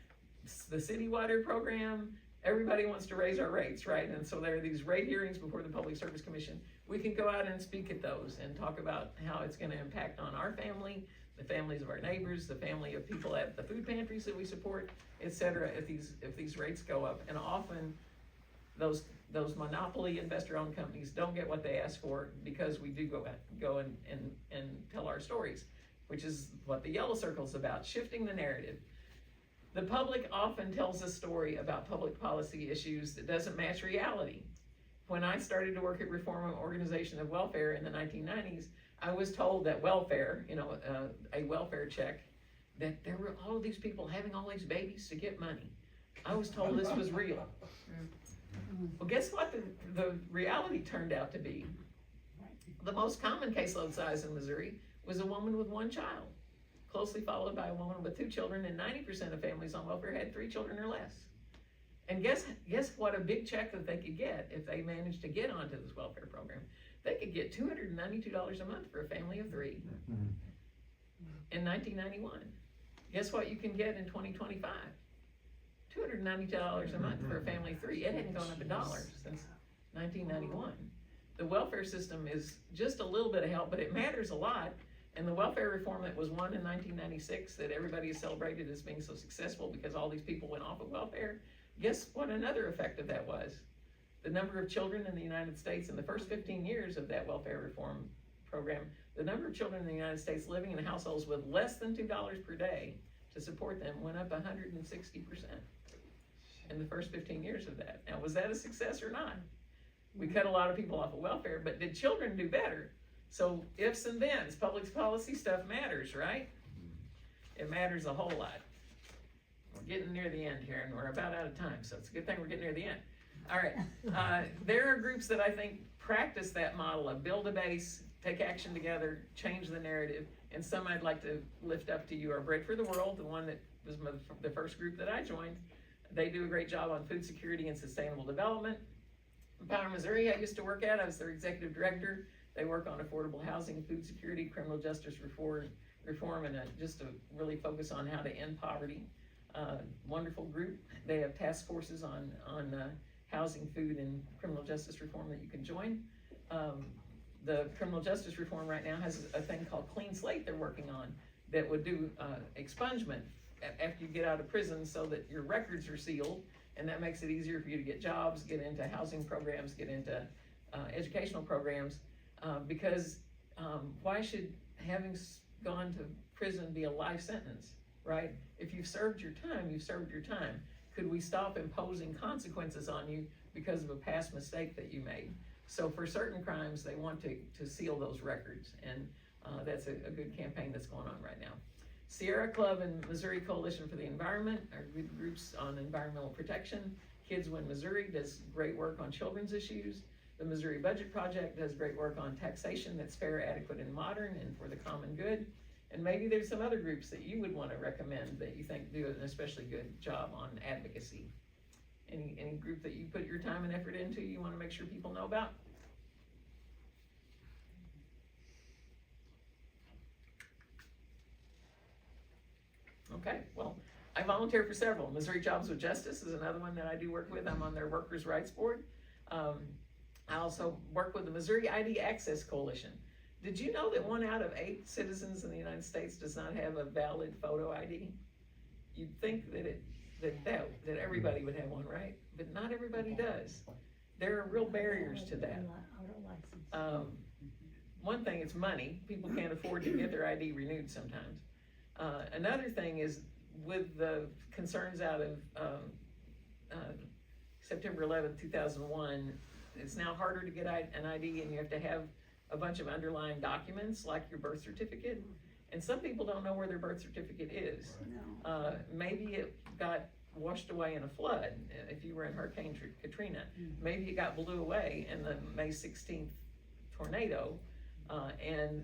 the City Water Program. Everybody wants to raise our rates, right? And so there are these rate hearings before the Public Service Commission. We can go out and speak at those and talk about how it's going to impact on our family, the families of our neighbors, the family of people at the food pantries that we support, et cetera, if these rates go up. And often those monopoly investor-owned companies don't get what they ask for because we do go and tell our stories, which is what the yellow circle is about, shifting the narrative. The public often tells a story about public policy issues that doesn't match reality. When I started to work at Reform Organization of Welfare in the 1990s, I was told that welfare, a welfare check, that there were all of these people having all these babies to get money. I was told this was real. Well, guess what the reality turned out to be? The most common caseload size in Missouri was a woman with 1 child, closely followed by a woman with 2 children, and 90% of families on welfare had 3 children or less. And guess what a big check that they could get if they managed to get onto this welfare program? They could get $292 a month for a family of 3 in 1991. Guess what you can get in 2025? $290 a month for a family of 3. It hadn't gone up $1 since 1991. The welfare system is just a little bit of help, but it matters a lot. And the welfare reform that was won in 1996 that everybody has celebrated as being so successful because all these people went off of welfare, guess what another effect of that was? The number of children in the United States in the first 15 years of that welfare reform program, the number of children in the United States living in households with less than $2 per day to support them went up 160% in the first 15 years of that. Now, was that a success or not? We cut a lot of people off of welfare, but did children do better? So ifs and thens, public policy stuff matters, right? It matters a whole lot. We're getting near the end here, and we're about out of time, so it's a good thing we're getting near the end. All right, there are groups that I think practice that model of build a base, take action together, change the narrative, and some I'd like to lift up to you are Bread for the World, the one that was the first group that I joined. They do a great job on food security and sustainable development. Empower Missouri, I used to work at, I was their executive director. They work on affordable housing, food security, criminal justice reform, and just to really focus on how to end poverty. Wonderful group. They have task forces on housing, food, and criminal justice reform that you can join. The criminal justice reform right now has a thing called Clean Slate they're working on that would do expungement after you get out of prison so that your records are sealed, and that makes it easier for you to get jobs, get into housing programs, get into educational programs, because why should having gone to prison be a life sentence, right? If you've served your time, you've served your time. Could we stop imposing consequences on you because of a past mistake that you made? So for certain crimes, they want to seal those records, and that's a good campaign that's going on right now. Sierra Club and Missouri Coalition for the Environment are good groups on environmental protection. Kids Win Missouri does great work on children's issues. The Missouri Budget Project does great work on taxation that's fair, adequate, and modern, and for the common good. And maybe there's some other groups that you would want to recommend that you think do an especially good job on advocacy. Any group that you put your time and effort into you want to make sure people know about? I volunteer for several. Missouri Jobs with Justice is another one that I do work with. I'm on their Workers' Rights Board. I also work with the Missouri ID Access Coalition. Did you know that 1 out of 8 citizens in the United States does not have a valid photo ID? You'd think that everybody would have one, right? But not everybody does. There are real barriers to that. One thing, it's money. People can't afford to get their ID renewed sometimes. Another thing is with the concerns out of September 11th, 2001, it's now harder to get an ID, and you have to have a bunch of underlying documents like your birth certificate. And some people don't know where their birth certificate is. Maybe it got washed away in a flood, if you were in Hurricane Katrina. Maybe it got blew away in the May 16th tornado, and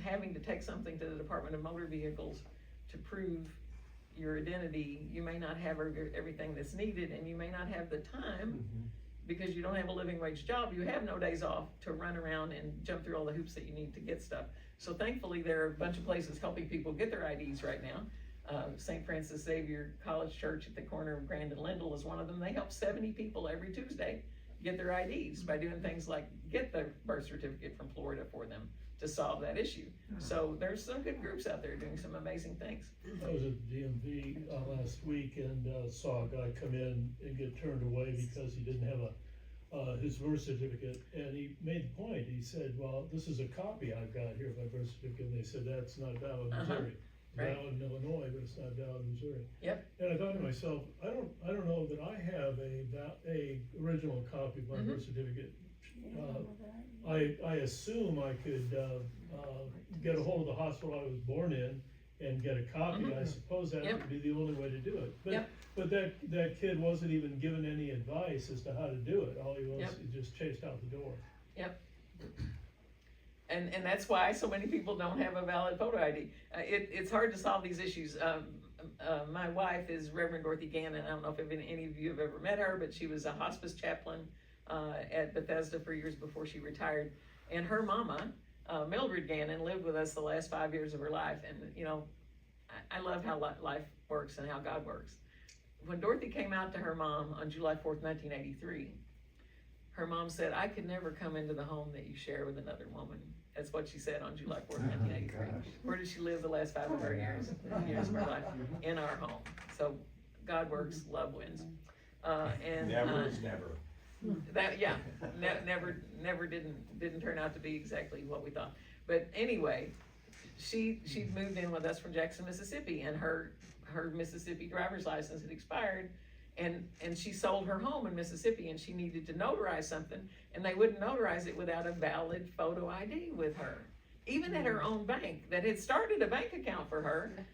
having to take something to the Department of Motor Vehicles to prove your identity, you may not have everything that's needed, and you may not have the time because you don't have a living wage job. You have no days off to run around and jump through all the hoops that you need to get stuff. So thankfully, there are a bunch of places helping people get their IDs right now. St. Francis Xavier College Church at the corner of Grand and Lindell is one of them. They help 70 people every Tuesday get their IDs by doing things like get the birth certificate from Florida for them to solve that issue. So there's some good groups out there doing some amazing things. I was at the DMV last week and saw a guy come in and get turned away because he didn't have his birth certificate, and he made the point. He said, well, this is a copy I've got here of my birth certificate, and they said that's not valid in Missouri. Right. Valid in Illinois, but it's not valid in Missouri. Yep. And I thought to myself, I don't know that I have a original copy of my birth certificate. I assume I could get a hold of the hospital I was born in and get a copy. I suppose that would be the only way to do it. But that kid wasn't even given any advice as to how to do it. All he was, he just chased out the door. Yep. And that's why so many people don't have a valid photo ID. It's hard to solve these issues. My wife is Reverend Dorothy Gannon. I don't know if any of you have ever met her, but she was a hospice chaplain at Bethesda for years before she retired. And her mama, Mildred Gannon, lived with us the last 5 years of her life. And, you know, I love how life works and how God works. When Dorothy came out to her mom on July 4th, 1983, her mom said, I could never come into the home that you share with another woman. That's what she said on July 4th, 1983. Where did she live the last 5 of her years of her life? In our home. So God works, love wins. And Never is never. That never didn't turn out to be exactly what we thought. But anyway, she moved in with us from Jackson, Mississippi, and her Mississippi driver's license had expired, and she sold her home in Mississippi, and she needed to notarize something, and they wouldn't notarize it without a valid photo ID with her. Even at her own bank that had started a bank account for her.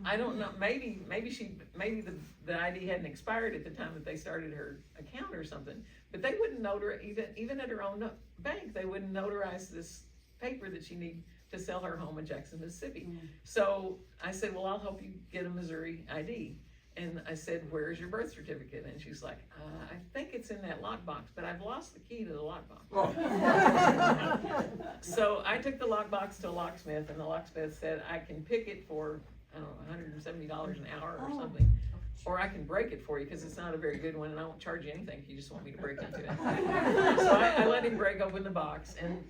I don't know, maybe the ID hadn't expired at the time that they started her account or something, but they wouldn't notarize, even at her own bank, they wouldn't notarize this paper that she needed to sell her home in Jackson, Mississippi. So I said, well, I'll help you get a Missouri ID. And I said, where's your birth certificate? And she's like, I think it's in that lockbox, but I've lost the key to the lockbox. So I took the lockbox to a locksmith, and the locksmith said, I can pick it for, I don't know, $170 an hour or something. Or I can break it for you, because it's not a very good one, and I won't charge you anything if you just want me to break into it. So I let him break open the box, and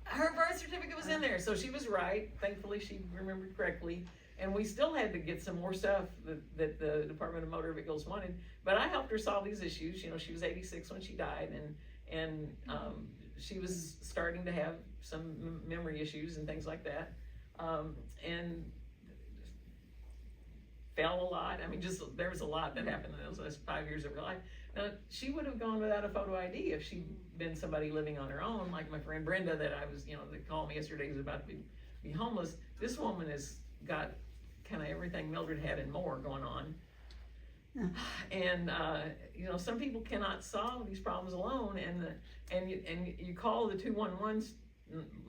her birth certificate was in there. So she was right. Thankfully, she remembered correctly. And we still had to get some more stuff that the Department of Motor Vehicles wanted. But I helped her solve these issues. You know, she was 86 when she died, and she was starting to have some memory issues and things like that. And fell a lot. I mean, just there was a lot that happened in those last 5 years of her life. Now, she would have gone without a photo ID if she'd been somebody living on her own, like my friend Brenda that that called me yesterday, who's about to be homeless. This woman has got kind of everything Mildred had and more going on. And some people cannot solve these problems alone, and you call the 211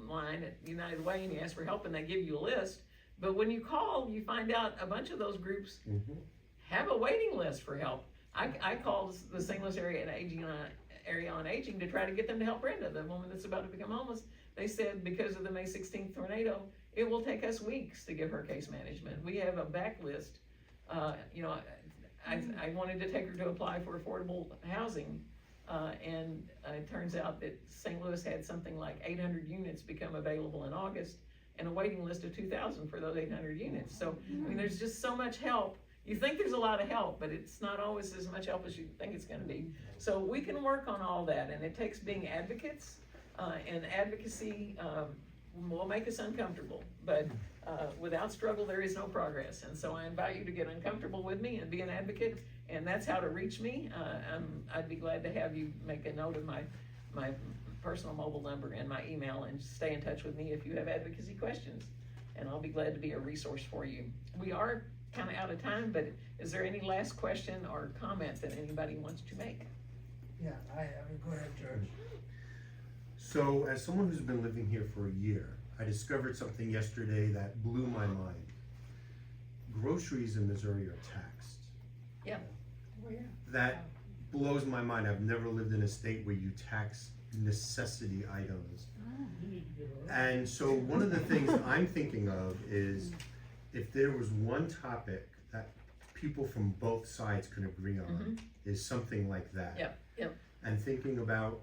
line at United Way and you ask for help, and they give you a list. But when you call, you find out a bunch of those groups have a waiting list for help. I called the St. Louis area on aging to try to get them to help Brenda, the woman that's about to become homeless. They said because of the May 16th tornado, it will take us weeks to give her case management. We have a backlist You know, I wanted to take her to apply for affordable housing, and it turns out that St. Louis had something like 800 units become available in August, and a waiting list of 2,000 for those 800 units. So, I mean, there's just so much help. You think there's a lot of help, but it's not always as much help as you think it's gonna be. So we can work on all that, and it takes being advocates, and advocacy will make us uncomfortable, but without struggle, there is no progress. And so I invite you to get uncomfortable with me and be an advocate, and that's how to reach me. I'd be glad to have you make a note of my personal mobile number and my email, and stay in touch with me if you have advocacy questions, and I'll be glad to be a resource for you. We are kind of out of time, but is there any last question or comment that anybody wants to make? Yeah, go ahead, George. So, as someone who's been living here for a year, I discovered something yesterday that blew my mind. Groceries in Missouri are taxed. Yeah. Oh, yeah. That blows my mind. I've never lived in a state where you tax necessity items. You need to get around. And so one of the things I'm thinking of is if there was one topic that people from both sides could agree on, is something like that. Yep, yep. And thinking about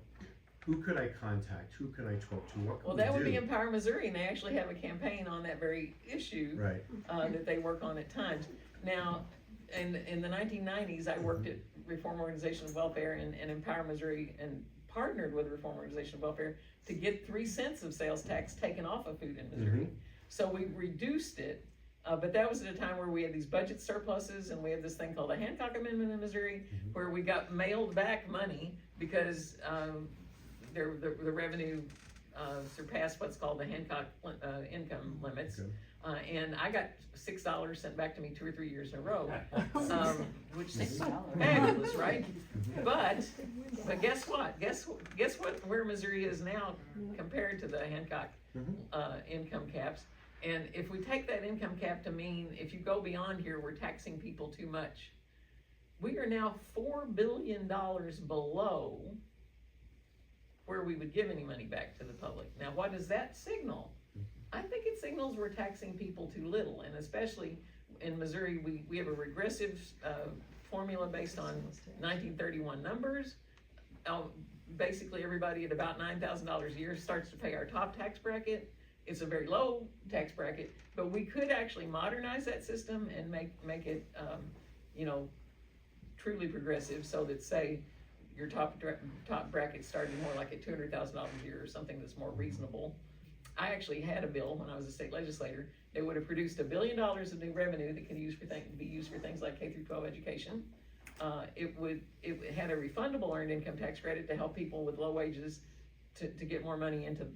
who could I contact, who can I talk to, what can Well, we that would do? be Empower Missouri, and they actually have a campaign on that very issue. Right. That they work on at times. Now, in the 1990s, I worked at Reform Organization of Welfare and Empower Missouri, and partnered with Reform Organization of Welfare to get 3 cents of sales tax taken off of food in Missouri. So we reduced it, but that was at a time where we had these budget surpluses, and we had this thing called a Hancock Amendment in Missouri, where we got mailed back money because the revenue surpassed what's called the Hancock income limits. Okay. And I got $6 sent back to me 2 or 3 years in a row, which is $6. fabulous, right? But guess what? Guess what? Where Missouri is now compared to the Hancock income caps. And if we take that income cap to mean if you go beyond here, we're taxing people too much. We are now $4 billion below where we would give any money back to the public. Now, what does that signal? I think it signals we're taxing people too little, and especially in Missouri, we have a regressive formula based on 1931 numbers. Basically, everybody at about $9,000 a year starts to pay our top tax bracket. It's a very low tax bracket, but we could actually modernize that system and make it, truly progressive, so that, say, your top bracket started more like at $200,000 a year, or something that's more reasonable. I actually had a bill when I was a state legislator. It would have produced $1 billion of new revenue that could be used for things like K through 12 education. It had a refundable earned income tax credit to help people with low wages to get more money into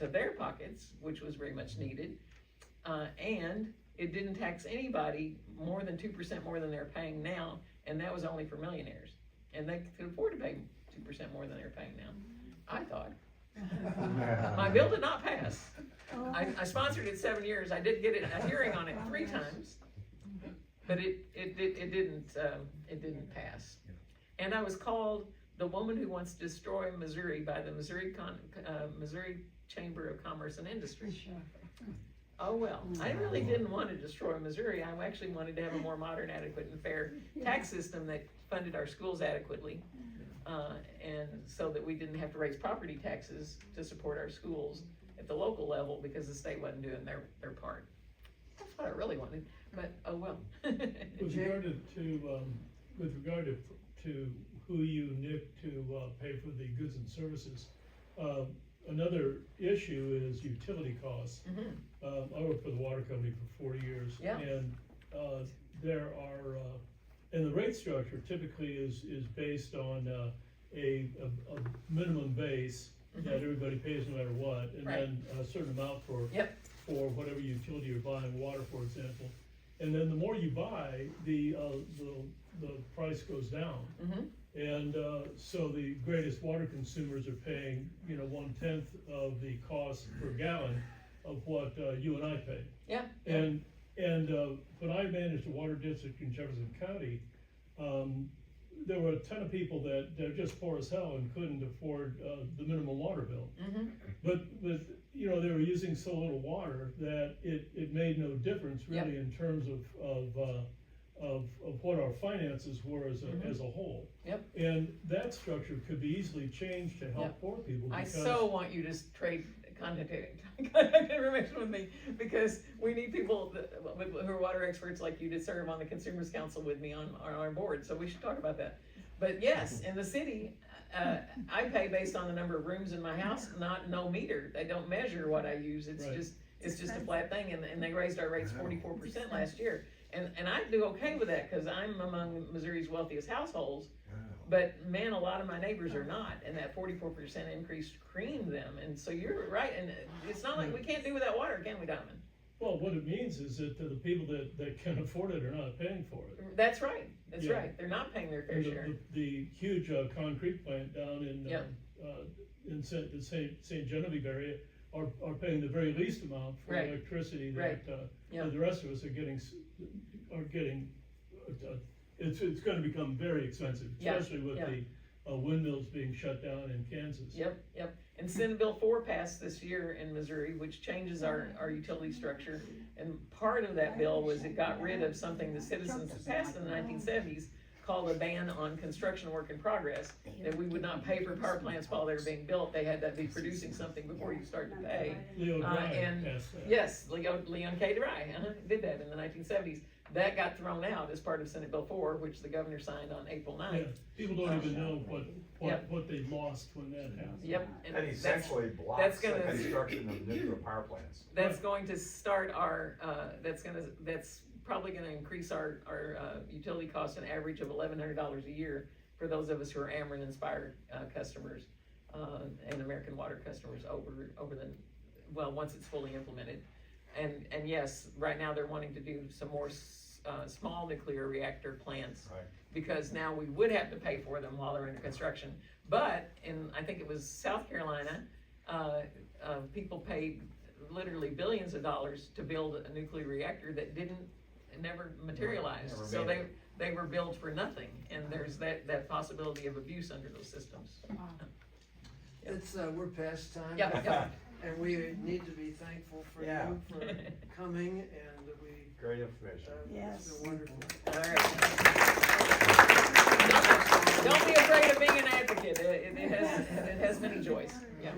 their pockets, which was very much needed. And it didn't tax anybody more than 2% more than they're paying now, and that was only for millionaires. And they could afford to pay 2% more than they're paying now, I thought. My bill did not pass. I sponsored it 7 years. I did get a hearing on it 3 times, but it didn't pass. And I was called the woman who wants to destroy Missouri by the Missouri Chamber of Commerce and Industry. Oh, well, I really didn't want to destroy Missouri. I actually wanted to have a more modern, adequate, and fair tax system that funded our schools adequately. And so that we didn't have to raise property taxes to support our schools at the local level because the state wasn't doing their part. That's what I really wanted, but oh well. With regard to who you nick to pay for the goods and services, another issue is utility costs. I worked for the water company for 40 years, and there are, and the rate structure typically is based on a minimum base that everybody pays no matter what, and then a certain amount for whatever utility you're buying, water, for example. And then the more you buy, the price goes down. And so the greatest water consumers are paying, 1/10 of the cost per gallon of what you and I pay. And when I managed a water district in Jefferson County, there were a ton of people that they're just poor as hell and couldn't afford the minimum water bill. But they were using so little water that it made no difference really in terms of what our finances were as a whole. Yep. And that structure could be easily changed to help Yep. poor people I because. so want you to trade contact information with me, because we need people who are water experts like you to serve on the Consumers Council with me on our board, so we should talk about that. But yes, in the city, I pay based on the number of rooms in my house, no meter. They don't measure what I use, it's Right. just a flat thing, and they raised our rates 44% last year. And I do okay with that, cause I'm among Missouri's wealthiest households. But man, a lot of my neighbors are not, and that 44% increase creamed them, and so you're right, and it's not like we can't do without water, can we, Donovan? Well, what it means is that the people that can afford it are not paying for it. That's right, that's Yeah. right, they're not paying their fair And share. the huge concrete plant down Yep. in the St. Genevieve area are paying the very least amount for Right. electricity Right. that Yep. the rest of us are getting. It's going to become very expensive, Yeah. especially with Yeah. the windmills being shut down in Kansas. Yep, and Senate Bill 4 passed this year in Missouri, which changes our utility structure, and part of that bill was it got rid of something the citizens passed in the 1970s called a ban on construction work in progress, that we would not pay for power plants while they were being built, they had to be producing something before you start to pay. Leo Dry and passed that. Yes, Leon K. Dry did that in the 1970s. That got thrown out as part of Senate Bill 4, which the governor signed on April 9th. Yeah, people don't even know Yep. what they lost when that happened. Yep. And that's- essentially blocks that's the gonna- construction of nuclear power plants. That's going to start our, that's probably gonna increase our utility costs an average of $1,100 a year for those of us who are Ameren Inspired customers, and American Water customers over the, well, once it's fully implemented. And yes, right now they're wanting to do some more small nuclear reactor plants. Right. Because now we would have to pay for them while they're under construction. But I think it was South Carolina, people paid literally billions of dollars to build a nuclear reactor that never materialized. Never So made they were built for nothing, and there's that possibility of abuse under those systems. It's, we're past time. Yep. And we need to be thankful for Yeah. you for coming, and we, Great information. it's been wonderful. All right. Don't be afraid of being an advocate. It has many joys. Yeah.